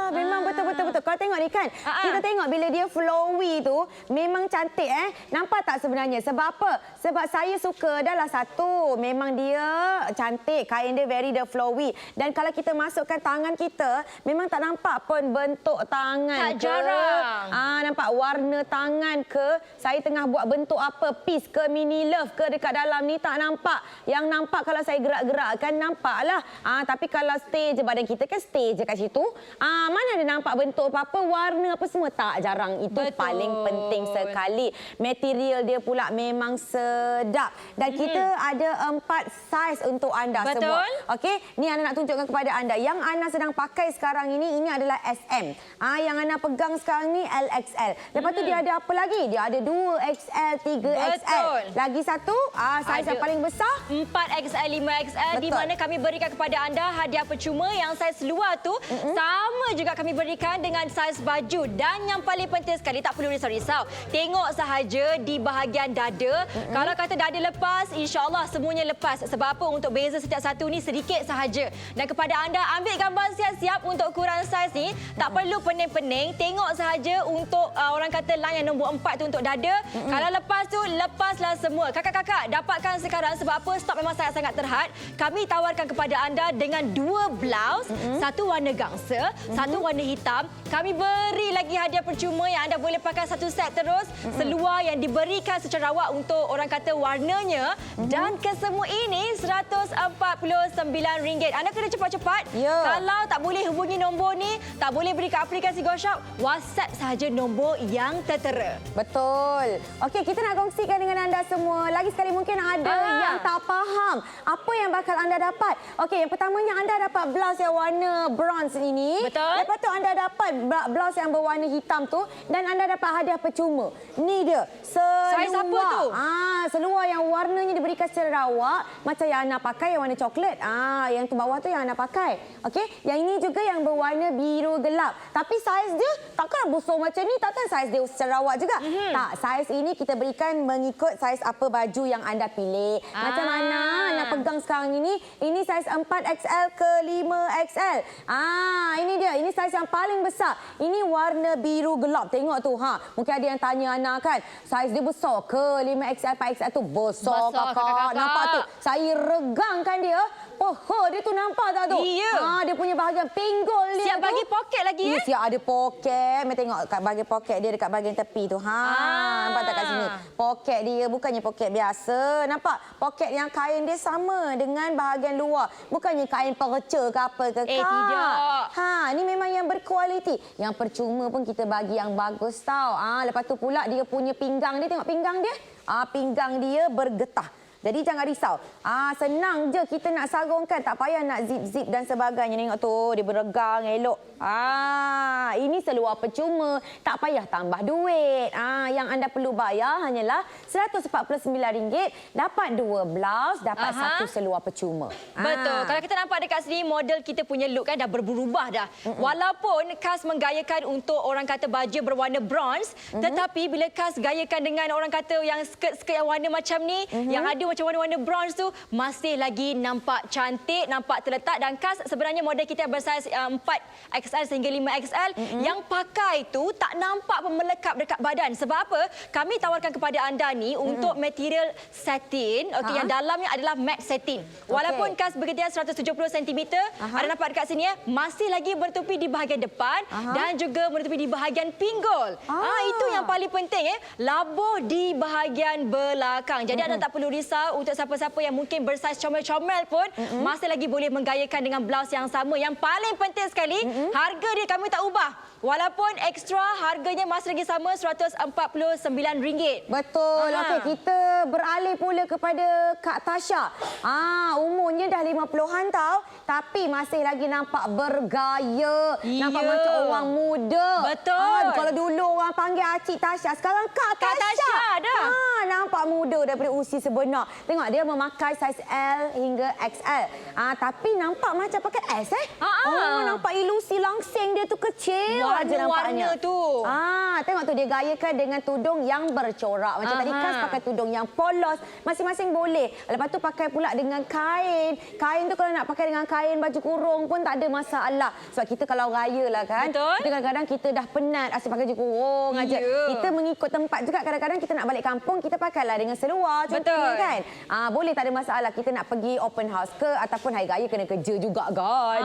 Memang betul-betul. Kau tengok ni kan. Kita tengok bila dia flowy tu memang cantik Nampak tak sebenarnya? Sebab apa? Sebab saya suka dah lah satu. Memang dia cantik. Kain dia very the flowy. Dan kalau kita masukkan tangan kita, memang tak nampak pun bentuk tangan Tak ke. jarang. Nampak warna tangan ke. Saya tengah buat bentuk apa? Peace ke mini love ke dekat dalam ni tak nampak. Yang nampak kalau saya gerak-gerakkan nampaklah. Tapi kalau stay je badan kita kan stay je kat situ. Mana ada nampak bentuk apa-apa, warna apa semua tak jarang. Itu paling penting sekali. Material dia pula memang sedap. Dan kita ada 4 saiz untuk anda semua. Okey, ni Ana nak tunjukkan kepada anda. Yang Ana sedang pakai sekarang ini adalah SM. Yang Ana pegang sekarang ni LXL. Lepas tu dia ada apa lagi? Dia ada 2XL, 3XL. Lagi satu, saiz yang paling besar 4XL, 5XL di mana kami berikan kepada anda hadiah percuma yang saiz luar tu sama juga kami berikan dengan saiz baju dan yang paling penting sekali tak perlu risau-risau. Tengok sahaja di bahagian dada. Kalau kata dada lepas, insya-Allah semuanya lepas. Sebab apa? Untuk beza setiap satu ni sedikit sahaja. Dan kepada anda ambil gambar siap-siap untuk ukuran saiz ni, tak perlu pening-pening. Tengok sahaja untuk orang kata line yang nombor 4 tu untuk dada. Kalau lepas tu lepaslah semua. Kakak-kakak dapatkan sekarang sebab apa? Stok memang sangat-sangat terhad. Kami tawarkan kepada anda dengan 2 blouse, satu warna gangsa, satu tu warna hitam. Kami beri lagi hadiah percuma yang anda boleh pakai satu set terus. Seluar yang diberikan secara awak untuk orang kata warnanya. Dan kesemua ini RM149. Anda kena cepat-cepat. Ya. Kalau tak boleh hubungi nombor ni, tak boleh beri ke aplikasi GoShop, WhatsApp sahaja nombor yang tertera. Betul. Okey, kita nak kongsikan dengan anda semua. Lagi sekali mungkin ada yang tak faham apa yang bakal anda dapat. Okey, yang pertamanya anda dapat blouse yang warna bronze ini. Betul. Lepas tu anda dapat blouse yang berwarna hitam tu dan anda dapat hadiah percuma. Ni dia. Seluar. Saiz apa tu? Seluar yang warnanya diberikan secara rawak macam yang anda pakai yang warna coklat. Yang tu bawah tu yang anda pakai. Okey, yang ini juga yang berwarna biru gelap. Tapi saiz dia takkan busuk macam ni, takkan saiz dia secara rawak juga. Tak, saiz ini kita berikan mengikut saiz apa baju yang anda pilih. Macam mana nak pegang sekarang ini saiz 4XL ke 5XL. Ini dia, ini saiz yang paling besar. Ini warna biru gelap. Tengok tu, mungkin ada yang tanya Ana kan, saiz dia besar ke 5XL, 4XL tu besar kakak. Nampak tu? Saya regangkan dia. Dia tu nampak tak tu? Iya. Dia punya bahagian pinggul dia Siap tu. bagi poket lagi ya? Siap ada poket. Mari tengok kat bahagian poket dia dekat bahagian tepi tu. Nampak tak kat sini? Poket dia bukannya poket biasa. Nampak? Poket yang kain dia sama dengan bahagian luar. Bukannya kain perca ke apa ke. Tidak. Ni memang yang berkualiti. Yang percuma pun kita bagi yang bagus tau. Lepas tu pula dia punya pinggang dia. Tengok pinggang dia. Pinggang dia bergetah. Jadi jangan risau. Senang je kita nak sarungkan. Tak payah nak zip-zip dan sebagainya. Tengok tu, dia beregang elok. Ini seluar percuma. Tak payah tambah duit. Yang anda perlu bayar hanyalah RM149. Dapat 2 blouse, dapat 1 seluar percuma. Betul. Kalau kita nampak dekat sini, model kita punya look kan dah berubah dah. Walaupun Kas menggayakan untuk orang kata baju berwarna bronze, tetapi bila Kas gayakan dengan orang kata yang skirt-skirt yang warna macam ni, yang ada macam warna-warna bronze tu, masih lagi nampak cantik, nampak terletak. Dan Kas sebenarnya model kita bersaiz 4XL sehingga 5XL, yang pakai tu tak nampak pun melekat dekat badan. Sebab apa? Kami tawarkan kepada anda ni untuk material satin, yang dalamnya adalah matte satin. Walaupun Kas bergedia 170 cm, anda nampak dekat sini masih lagi bertupi di bahagian depan dan juga bertupi di bahagian pinggul. Itu yang paling penting labuh di bahagian belakang. Jadi anda tak perlu risau untuk siapa-siapa yang mungkin bersaiz comel-comel pun masih lagi boleh menggayakan dengan blouse yang sama. Yang paling penting sekali, harga dia kami tak ubah. Walaupun ekstra, harganya masih lagi sama RM149. Betul. Okey, kita beralih pula kepada Kak Tasha. Umurnya dah 50-an tau, tapi masih lagi nampak bergaya. Nampak macam orang muda. Betul. Kalau dulu orang panggil Acik Tasha, sekarang Kak Tasha dah. Nampak muda daripada usia sebenar. Tengok dia memakai saiz L hingga XL. Tapi nampak macam pakai S nampak ilusi langsing dia tu kecil aja nampaknya. Warna tu. Tengok tu dia gayakan dengan tudung yang bercorak. Macam tadi Kas pakai tudung yang polos. Masing-masing boleh. Lepas tu pakai pula dengan kain. Kain tu kalau nak pakai dengan kain baju kurung pun tak ada masalah. Sebab kita kalau raya lah kan. Betul. Kita kadang-kadang kita dah penat asyik pakai baju kurung aja. Kita mengikut tempat juga. Kadang-kadang kita nak balik kampung, kita pakailah dengan seluar contohnya kan. Boleh, tak ada masalah. Kita nak pergi open house ke ataupun hari raya kena kerja juga kan.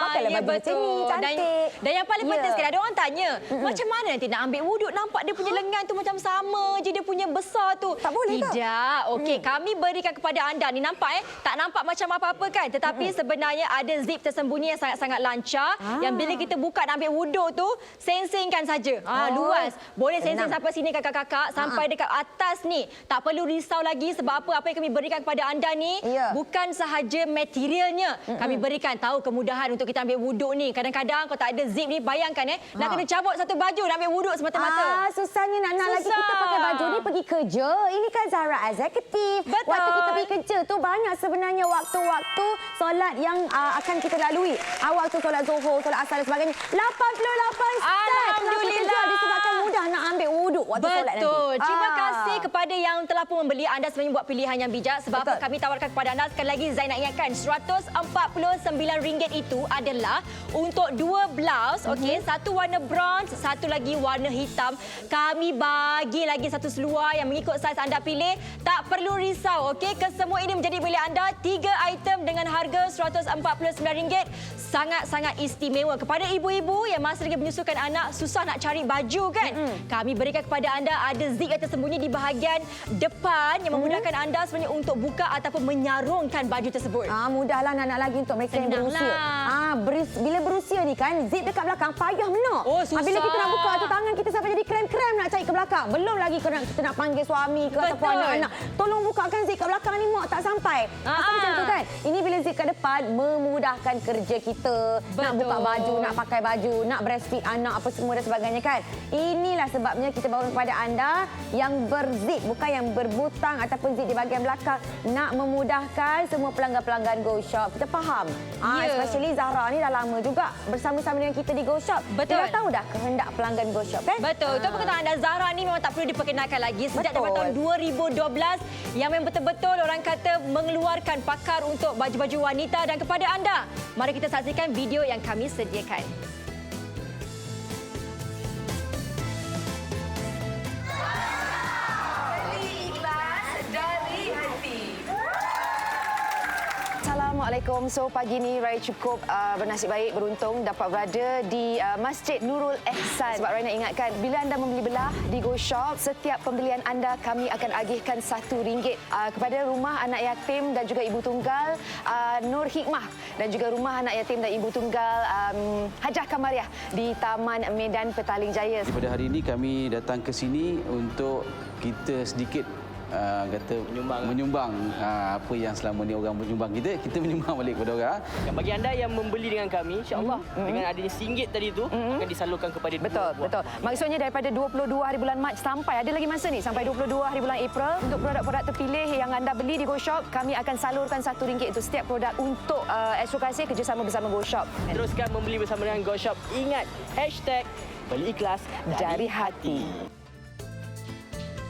Pakailah baju macam ni, cantik. Dan yang paling penting sekali, ada orang tanya, macam mana nanti nak ambil wuduk? Nampak dia punya lengan tu macam sama je, dia punya besar tu. Tak boleh ke? Tidak. Okey, kami berikan kepada anda ni, nampak tak nampak macam apa-apa kan? Tetapi sebenarnya ada zip tersembunyi yang sangat-sangat lancar, yang bila kita buka dan ambil wuduk tu, sensingkan saja. Luas. Boleh sensing sampai sini kakak-kakak, sampai dekat atas ni. Tak perlu risau lagi sebab apa yang kami berikan kepada anda ni bukan sahaja materialnya. Kami berikan tahu kemudahan untuk kita ambil wuduk ni. Kadang-kadang kalau tak ada zip ni, bayangkan nak kena cabut satu baju nak ambil wuduk semata-mata. Susahnya nak lagi kita pakai baju ni pergi kerja. Ini kan Zara Executive. Betul. Waktu kita pergi kerja tu banyak sebenarnya waktu-waktu solat yang akan kita lalui. Waktu solat Zuhur, solat Asar dan sebagainya. 88 step. Alhamdulillah. Disebabkan mudah mudah nak ambil wuduk waktu solat nanti. Betul. Terima kasih kepada yang telah pun membeli. Anda sebenarnya buat pilihan yang bijak. Sebab apa kami tawarkan kepada anda sekali lagi, Zain nak ingatkan, RM149 itu adalah untuk 2 blouse, okey, satu warna bronze, satu lagi warna hitam. Kami bagi lagi satu seluar yang mengikut saiz anda pilih. Tak perlu risau, okey. Kesemua ini menjadi milik anda. 3 item dengan harga RM149. Sangat-sangat istimewa. Kepada ibu-ibu yang masih lagi menyusukan anak, susah nak cari baju kan? Kami berikan kepada anda ada zip yang tersembunyi di bahagian depan yang memudahkan anda sebenarnya untuk buka ataupun menyarungkan baju tersebut. Mudahlah nak lagi untuk mereka yang berusia. Bila berusia ni kan, zip dekat belakang payah menok. Oh, susah. Bila kita nak buka tu tangan kita sampai jadi krem-krem nak cari ke belakang. Belum lagi kita nak panggil suami ke ataupun anak-anak. Tolong bukakan zip kat belakang ni, mak tak sampai. Macam tu kan. Ini bila zip kat depan memudahkan kerja kita. Nak buka baju, nak pakai baju, nak breastfeed anak apa semua dan sebagainya kan. Inilah sebabnya kita bawa kepada anda yang berzip, bukan yang berbutang ataupun zip di bahagian belakang. Nak memudahkan semua pelanggan-pelanggan Go Shop. Kita faham. Especially Zahra ni dah lama juga bersama-sama dengan kita di Go Shop. Betul. Dia dah tahu dah kehendak pelanggan Go Shop kan? Betul. Itu apa kata anda, Zahra ni memang tak perlu diperkenalkan lagi. Sejak daripada tahun 2012 yang memang betul-betul orang kata mengeluarkan pakar untuk baju-baju wanita. Dan kepada anda, mari kita saksikan video yang kami sediakan. Assalamualaikum. So pagi ni Raya cukup bernasib baik, beruntung dapat berada di Masjid Nurul Ihsan. Sebab Raya nak ingatkan, bila anda membeli belah di Go Shop, setiap pembelian anda kami akan agihkan RM1 kepada rumah anak yatim dan juga ibu tunggal Nur Hikmah dan juga rumah anak yatim dan ibu tunggal Hajah Kamariah di Taman Medan Petaling Jaya. Pada hari ini kami datang ke sini untuk kita sedikit menyumbang apa yang selama ni orang menyumbang kita menyumbang balik kepada orang. Dan bagi anda yang membeli dengan kami, insya-Allah dengan adanya RM1 tadi tu akan disalurkan kepada Betul. Maksudnya daripada 22 hari bulan Mac sampai ada lagi masa ni sampai 22 hari bulan April untuk produk-produk terpilih yang anda beli di Go Shop, kami akan salurkan RM1 untuk setiap produk untuk advokasi kerjasama bersama Go Shop. Teruskan membeli bersama dengan Go Shop. Ingat #beli ikhlas dari hati.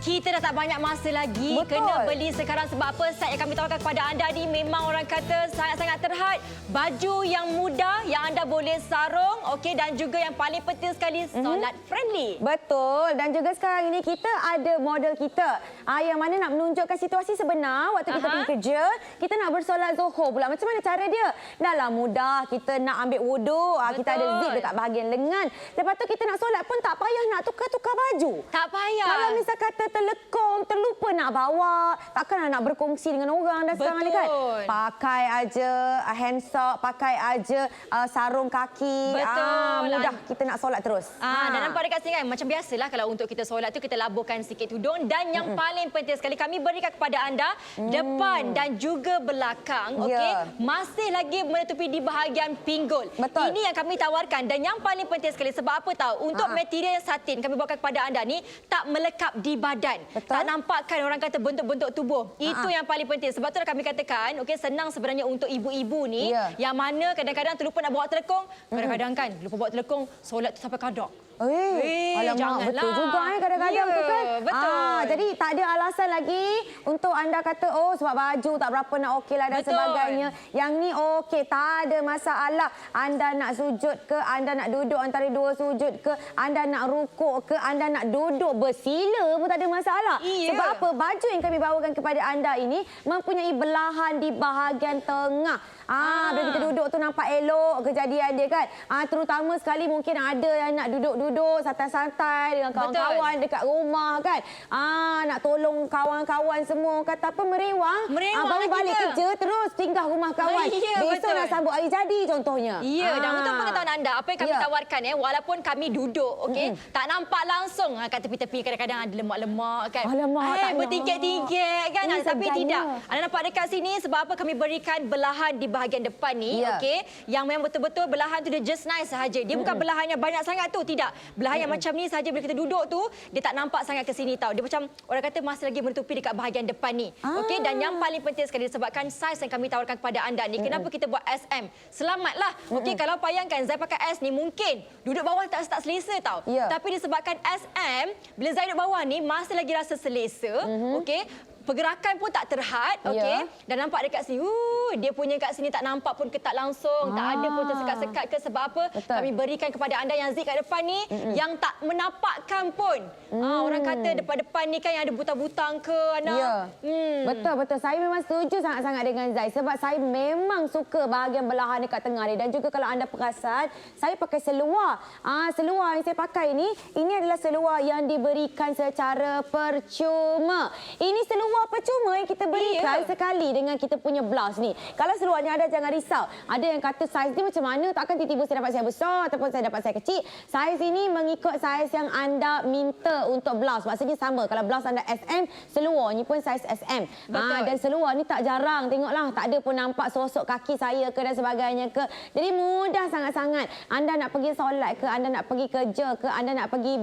Kita dah tak banyak masa lagi. Kena beli sekarang sebab apa? Set yang kami tawarkan kepada anda ni memang orang kata sangat-sangat terhad. Baju yang mudah yang anda boleh sarung, okey, dan juga yang paling penting sekali solat friendly. Betul. Dan juga sekarang ini kita ada model kita yang mana nak menunjukkan situasi sebenar waktu kita pergi kerja. Kita nak bersolat Zuhur pula. Macam mana cara dia? Dahlah mudah. Kita nak ambil wuduk. Kita ada zip dekat bahagian lengan. Lepas tu kita nak solat pun tak payah nak tukar-tukar baju. Tak payah. Kalau misal kata terlekong, terlupa nak bawa, takkan nak berkongsi dengan orang dah sekarang ni kan. Pakai aja hand sock, pakai aja sarung kaki. Betul. Mudah kita nak solat terus. Dan nampak dekat sini kan, macam biasalah kalau untuk kita solat tu kita laburkan sikit tudung. Dan yang paling penting sekali kami berikan kepada anda depan dan juga belakang, okey, masih lagi menutupi di bahagian pinggul. Betul. Ini yang kami tawarkan dan yang paling penting sekali sebab apa tahu? Untuk material satin kami bawakan kepada anda ni tak melekap di badan. Betul. Tak nampakkan orang kata bentuk-bentuk tubuh. Itu yang paling penting. Sebab tu kami katakan, okey, senang sebenarnya untuk ibu-ibu ni yang mana kadang-kadang terlupa nak bawa telekong, kadang-kadang kan lupa bawa telekong, solat tu sampai kadak. Alamak, betul juga kadang-kadang tu kan. Betul. Jadi tak ada alasan lagi untuk anda kata sebab baju tak berapa nak okeylah dan sebagainya. Yang ni okey, tak ada masalah. Anda nak sujud ke, anda nak duduk antara dua sujud ke, anda nak rukuk ke, anda nak duduk bersila pun tak ada masalah. Sebab apa? Baju yang kami bawakan kepada anda ini mempunyai belahan di bahagian tengah. Bila kita duduk tu nampak elok kejadian dia kan. Terutama sekali mungkin ada yang nak duduk-duduk santai-santai dengan kawan-kawan dekat rumah kan. Nak tolong kawan-kawan semua kata apa merewang. Baru balik kerja terus singgah rumah kawan. Besok nak sambut hari jadi contohnya. Dan untuk pengetahuan anda, apa yang kami tawarkan walaupun kami duduk, okey, tak nampak langsung kat tepi-tepi kadang-kadang ada lemak-lemak kan. Bertingkik-tingkik kan. Tapi tidak. Anda nampak dekat sini sebab apa kami berikan belahan di bahagian depan ni, okey, yang memang betul-betul belahan tu dia just nice sahaja. Dia bukan belahan yang banyak sangat tu, tidak. Belahan yang macam ni sahaja bila kita duduk tu, dia tak nampak sangat ke sini tau. Dia macam orang kata masih lagi menutupi dekat bahagian depan ni. Okey, dan yang paling penting sekali disebabkan saiz yang kami tawarkan kepada anda ni. Kenapa kita buat SM? Selamatlah. Okey, kalau bayangkan Zai pakai S ni mungkin duduk bawah tak selesa tau. Ya. Tapi disebabkan SM, bila Zai duduk bawah ni masih lagi rasa selesa. Okey. Pergerakan pun tak terhad, okey. Dan nampak dekat sini, dia punya kat sini tak nampak pun ketat langsung, tak ada pun tersekat-sekat ke sebab apa? Betul. Kami berikan kepada anda yang zip kat depan ni yang tak menapakkan pun. Orang kata depan-depan ni kan yang ada butang-butang ke anak. Ya. Betul. Saya memang setuju sangat-sangat dengan Zai sebab saya memang suka bahagian belahan dekat tengah ni dan juga kalau anda perasan, saya pakai seluar. Seluar yang saya pakai ini adalah seluar yang diberikan secara percuma. Ini seluar percuma yang kita berikan sekali dengan kita punya blouse ni. Kalau seluarnya ada, jangan risau. Ada yang kata saiz ni macam mana, takkan tiba-tiba saya dapat saiz besar ataupun saya dapat saiz kecil. Saiz ini mengikut saiz yang anda minta untuk blouse. Maksudnya sama. Kalau blouse anda SM, seluar ni pun saiz SM. Dan seluar ni tak jarang. Tengoklah, tak ada pun nampak sosok kaki saya ke dan sebagainya ke. Jadi mudah sangat-sangat. Anda nak pergi solat ke, anda nak pergi kerja ke, anda nak pergi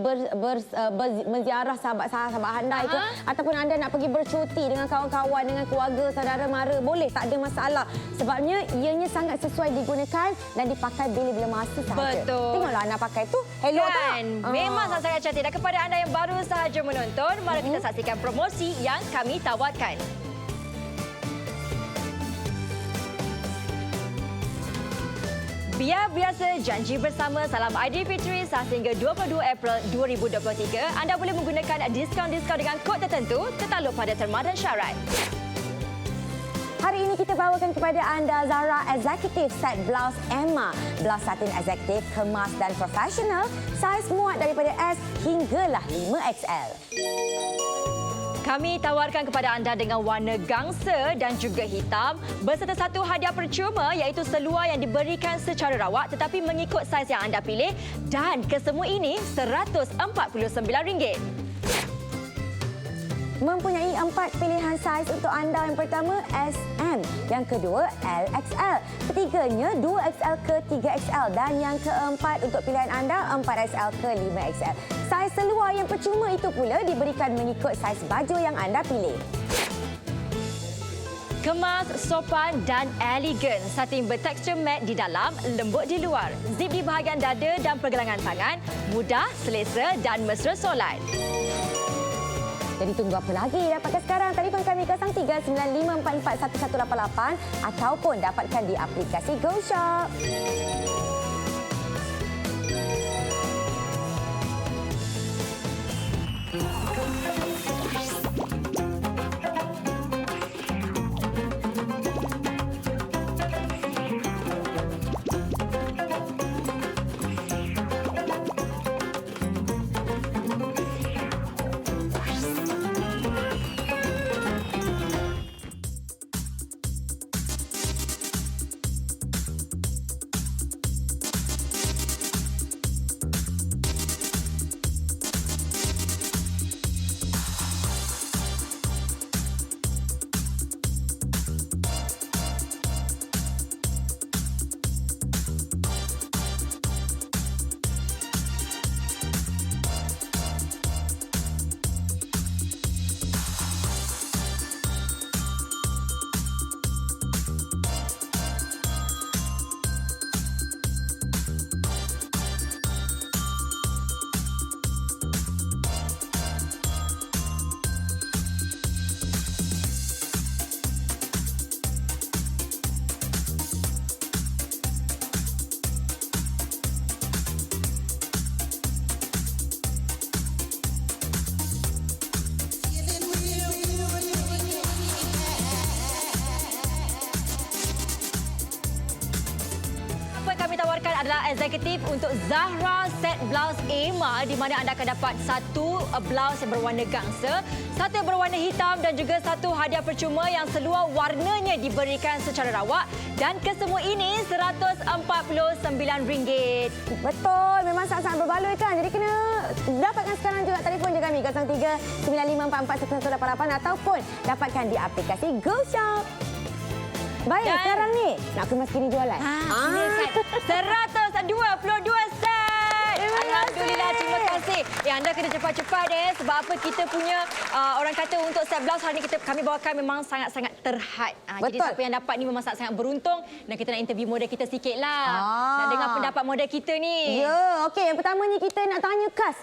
menziarah sahabat-sahabat anda ke, ataupun anda nak pergi bercuti dengan kawan-kawan, dengan keluarga, saudara mara, boleh, tak ada masalah. Sebabnya ianya sangat sesuai digunakan dan dipakai bila-bila masa sahaja. Betul. Tengoklah anak pakai tu, hello Kan? tak? Memang sangat cantik. Dan kepada anda yang baru sahaja menonton, mari kita saksikan promosi yang kami tawarkan. Biar biasa janji bersama salam Aidilfitri sehingga 22 April 2023. Anda boleh menggunakan diskaun-diskaun dengan kod tertentu tertakluk pada terma dan syarat. Hari ini kita bawakan kepada anda Zara Executive Set Blouse Emma. Blouse satin eksekutif, kemas dan profesional. Saiz muat daripada S hinggalah 5XL. Kami tawarkan kepada anda dengan warna gangsa dan juga hitam berserta satu hadiah percuma iaitu seluar yang diberikan secara rawak tetapi mengikut saiz yang anda pilih dan kesemua ini RM149. Mempunyai 4 pilihan saiz untuk anda. Yang pertama SM, yang kedua LXL, ketiganya 2XL ke 3XL dan yang keempat untuk pilihan anda 4XL ke 5XL. Saiz seluar yang percuma itu pula diberikan mengikut saiz baju yang anda pilih. Kemas, sopan dan elegan. Satin bertekstur matte di dalam, lembut di luar. Zip di bahagian dada dan pergelangan tangan, mudah, selesa dan mesra solat. Jadi tunggu apa lagi? Dapatkan sekarang. Telefon kami 0395441188 ataupun dapatkan di aplikasi GoShop. adalah eksekutif untuk Zahra Set Blouse Emma di mana anda akan dapat satu blouse yang berwarna gangsa, satu yang berwarna hitam dan juga satu hadiah percuma yang seluar warnanya diberikan secara rawak dan kesemua ini RM149. Betul, memang sangat-sangat berbaloi kan. Jadi kena dapatkan sekarang juga telefon je kami 0395441188 ataupun dapatkan di aplikasi GoShop. Baik, dan sekarang ni nak kemas kini jualan. Ini set 122 set. Alhamdulillah, terima kasih. Anda kena cepat-cepat sebab apa kita punya orang kata untuk set blouse hari ini kami bawakan memang sangat-sangat terhad. Jadi Betul. siapa yang dapat ni memang sangat-sangat beruntung dan kita nak interview model kita sikitlah. Nak dengar pendapat model kita ni. Ya, okey. Yang pertamanya kita nak tanya Kas.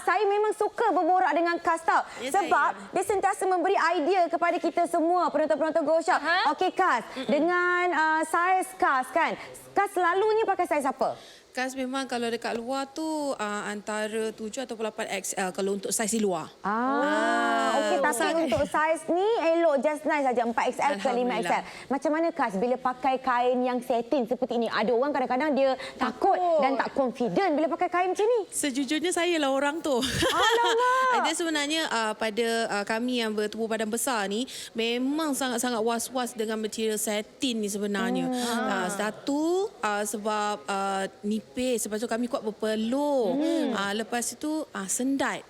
Saya memang suka berborak dengan Kas tau. Sebab dia sentiasa memberi idea kepada kita semua penonton-penonton Go Shop. Okey Kas, dengan saiz Kas kan. Kas selalunya pakai saiz apa? Kas memang kalau dekat luar tu antara 7 atau 8 XL kalau untuk saiz di luar. Okey, tapi untuk saiz ni elok just nice saja 4XL ke 5XL. Macam mana Kas bila pakai kain yang satin seperti ini? Ada orang kadang-kadang dia takut dan tak confident bila pakai kain macam ni. Sejujurnya saya lah orang tu. Alamak. Dia sebenarnya pada kami yang bertubuh badan besar ni memang sangat-sangat was-was dengan material satin ni sebenarnya. Satu sebab nipis, lepas tu kami kuat berpeluh. Lepas itu sendat.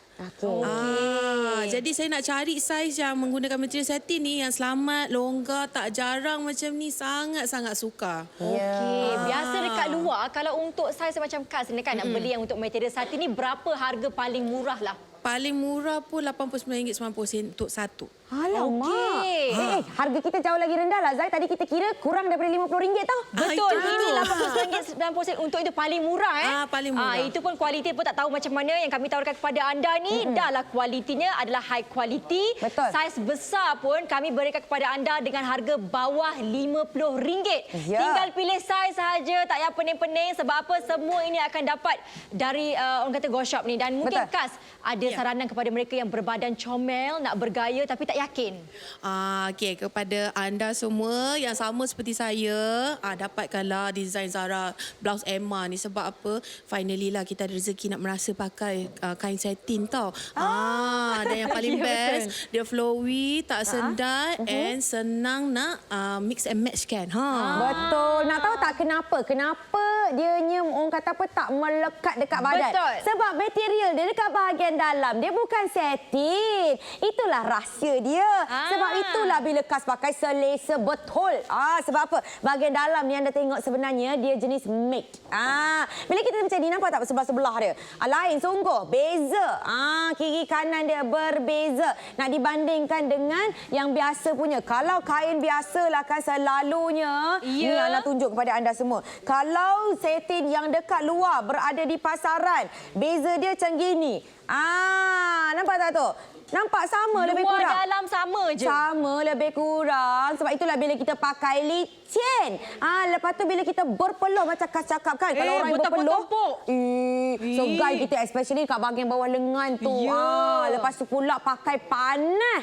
Jadi saya nak cari saiz yang menggunakan material satin ni yang selamat, longgar, tak jarang macam ni, sangat-sangat suka. Okey, biasa dekat luar kalau untuk saiz macam Kas ni kan nak beli yang untuk material satin ni berapa harga paling murah lah? Paling murah pun RM89.90 untuk satu. Alamak. Okey. Harga kita jauh lagi rendah lah Zai. Tadi kita kira kurang daripada RM50 tau. Betul, itu. ini RM89.90 untuk itu paling murah paling murah. Itu pun kualiti pun tak tahu macam mana yang kami tawarkan kepada anda ni. Dahlah kualitinya adalah high quality. Betul. Saiz besar pun kami berikan kepada anda dengan harga bawah RM50. Ya. Tinggal pilih saiz sahaja, tak payah pening-pening sebab apa semua ini akan dapat dari orang kata Go Shop ni. Dan mungkin Betul. Kas ada saranan kepada mereka yang berbadan comel, nak bergaya tapi tak yakin. Okey, kepada anda semua yang sama seperti saya, dapatkanlah desain Zara blouse Emma ni sebab apa? Finally lah kita ada rezeki nak merasa pakai kain satin tau. Dan yang paling best, dia flowy, tak sendat and senang nak mix and match kan. Betul. Nak tahu tak kenapa? Kenapa dianya orang kata apa tak melekat dekat badan? Betul. Sebab material dia dekat bahagian dalam. Dia bukan satin. Itulah rahsia dia. Sebab itulah bila Kas pakai selesa betul. Sebab apa? Bahagian dalam ni anda tengok sebenarnya dia jenis mix. Bila kita macam ni nampak tak sebelah-sebelah dia? Lain sungguh. Beza. Kiri kanan dia berbeza. Nak dibandingkan dengan yang biasa punya. Kalau kain biasalah kan selalunya. Ni Ana tunjuk kepada anda semua. Kalau satin yang dekat luar berada di pasaran, beza dia macam gini. Nampak tak tu? Nampak sama lebih Luar kurang. dalam sama je. Sama lebih kurang. Sebab itulah bila kita pakai licin. Lepas tu bila kita berpeluh macam Kas cakap kan. Kalau orang yang berpeluh. So guys kita especially kat bahagian bawah lengan tu. Lepas tu pula pakai panas.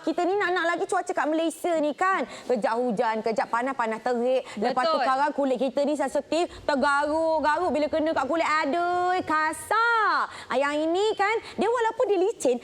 Kita ni nak lagi cuaca kat Malaysia ni kan. Kejap hujan, kejap panas terik. Lepas tu sekarang kulit kita ni sensitif. Tergaruk-garuk bila kena kat kulit. Aduh kasar. Yang ini kan dia walaupun dia licin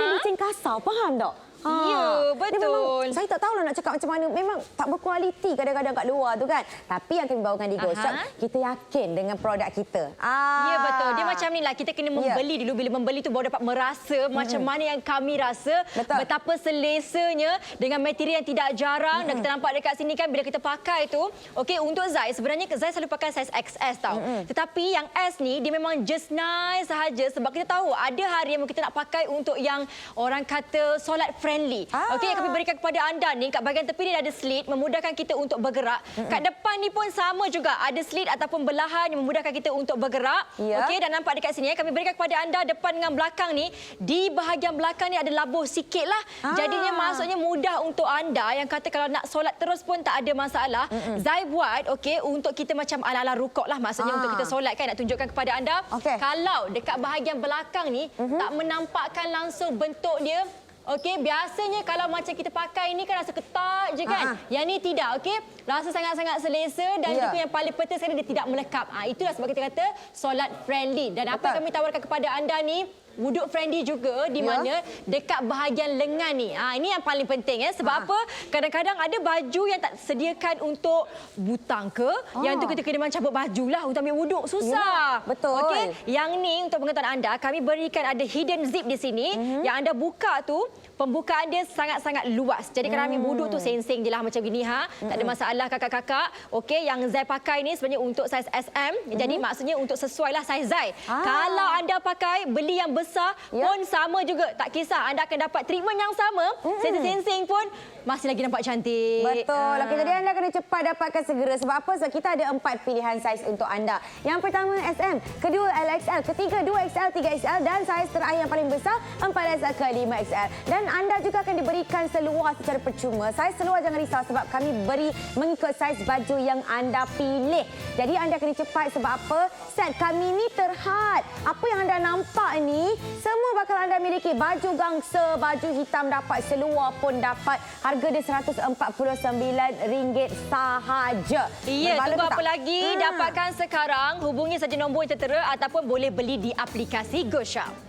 dia licin kasar, faham tak? Ya, betul. Memang, saya tak tahulah nak cakap macam mana. Memang tak berkualiti kadang-kadang kat luar tu kan. Tapi yang kami bawakan di Go Shop, kita yakin dengan produk kita. Ya, betul. Dia macam ni lah. Kita kena membeli dulu. Bila membeli tu baru dapat merasa macam mana yang kami rasa. Betul. Betapa selesanya dengan material yang tidak jarang. Dan kita nampak dekat sini kan bila kita pakai tu. Okey, untuk Zai, sebenarnya Zai selalu pakai saiz XS tau. Tetapi yang S ni, dia memang just nice sahaja. Sebab kita tahu ada hari yang kita nak pakai untuk yang orang kata solat friendly. Okey, yang kami berikan kepada anda ni, kat bahagian tepi ni ada slit memudahkan kita untuk bergerak. Kat depan ni pun sama juga, ada slit ataupun belahan yang memudahkan kita untuk bergerak. Okey, dan nampak dekat sini kami berikan kepada anda depan dengan belakang ni. Di bahagian belakang ni ada labuh sikitlah. Jadinya maksudnya mudah untuk anda yang kata kalau nak solat terus pun tak ada masalah. Zai buat okey untuk kita macam ala-ala rukuk lah, maksudnya untuk kita solat kan, nak tunjukkan kepada anda. Kalau dekat bahagian belakang ni tak menampakkan langsung bentuk dia. Okey, biasanya kalau macam kita pakai ini kan rasa ketat je kan. Yang ni tidak, okey. Rasa sangat-sangat selesa dan juga yang paling penting sekali dia tidak melekap. Itulah sebab kita kata solat friendly. Dan apa yang kami tawarkan kepada anda ni, wuduk friendly juga di mana dekat bahagian lengan ni. Ini yang paling penting sebab apa? Kadang-kadang ada baju yang tak sediakan untuk butang ke. Yang tu kita kena cabut bajulah untuk ambil wuduk. Susah. Betul. Okey, yang ni untuk pengetahuan anda, kami berikan ada hidden zip di sini. Yang anda buka tu, pembukaan dia sangat-sangat luas. Jadi kalau ambil buduk tu seng-seng je lah macam gini tak ada masalah kakak-kakak. Okey, yang Zai pakai ni sebenarnya untuk saiz SM. Jadi maksudnya untuk sesuai lah saiz Zai. Kalau anda pakai beli yang besar pun sama juga. Tak kisah, anda akan dapat treatment yang sama. Seng-seng pun masih lagi nampak cantik. Betul. Okey, jadi anda kena cepat dapatkan segera. Sebab apa? Sebab kita ada 4 pilihan saiz untuk anda. Yang pertama SM, kedua LXL, ketiga 2XL, 3XL dan saiz terakhir yang paling besar 4XL ke 5XL. Dan anda juga akan diberikan seluar secara percuma. Saiz seluar jangan risau sebab kami beri mengikut saiz baju yang anda pilih. Jadi anda kena cepat sebab apa? Set kami ni terhad. Apa yang anda nampak ni semua bakal anda miliki. Baju gangsa, baju hitam dapat, seluar pun dapat. Harga dia RM149 sahaja. Ya, Berbaloi tunggu ke apa tak? lagi? Dapatkan sekarang. Hubungi saja nombor yang tertera ataupun boleh beli di aplikasi GoShop.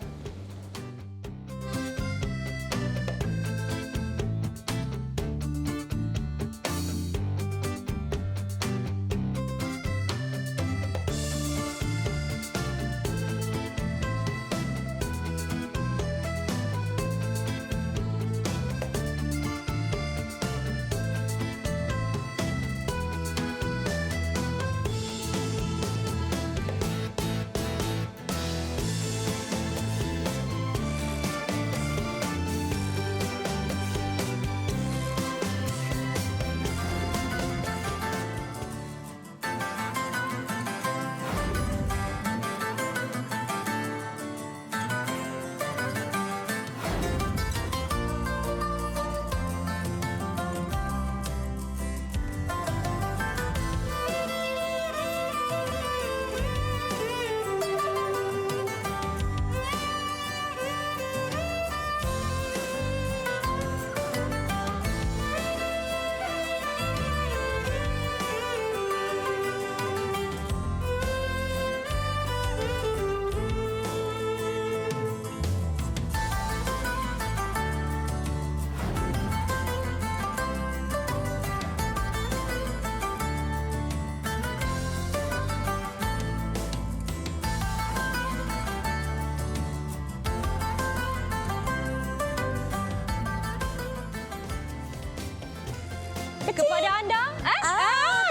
Kepada anda,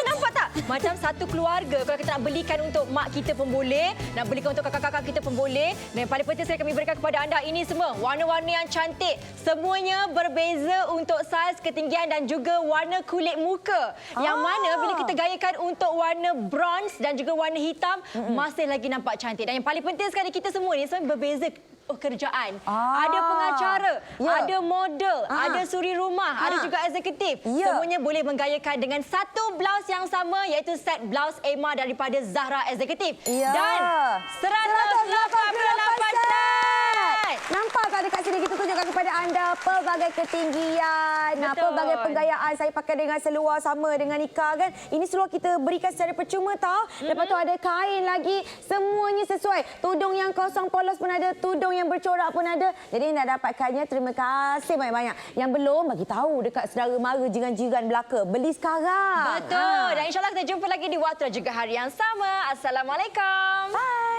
nampak tak? Macam satu keluarga. Kalau kita nak belikan untuk mak kita pun boleh, nak belikan untuk kakak-kakak kita pun boleh. Dan yang paling penting sekali kami berikan kepada anda ini semua warna-warna yang cantik. Semuanya berbeza untuk saiz, ketinggian dan juga warna kulit muka. Yang mana bila kita gayakan untuk warna bronze dan juga warna hitam, masih lagi nampak cantik. Dan yang paling penting sekali kita semua ni sebenarnya berbeza kerjaan. Ada pengacara, ada model, ada suri rumah, ada juga eksekutif. Semuanya boleh menggayakan dengan satu blouse yang sama iaitu set blouse Emma daripada Zahra Eksekutif. Dan 188 set. Nampak tak dekat sini kita tunjukkan kepada anda pelbagai ketinggian, pelbagai penggayaan. Saya pakai dengan seluar sama dengan Ika kan. Ini seluar kita berikan secara percuma tau. Lepas tu ada kain lagi. Semuanya sesuai. Tudung yang kosong polos pun ada, tudung yang bercorak pun ada. Jadi nak dapatkannya terima kasih banyak-banyak. Yang belum bagi tahu dekat saudara mara jiran-jiran belaka. Beli sekarang. Betul. Dan insyaAllah kita jumpa lagi di waktu dan juga hari yang sama. Assalamualaikum. Bye.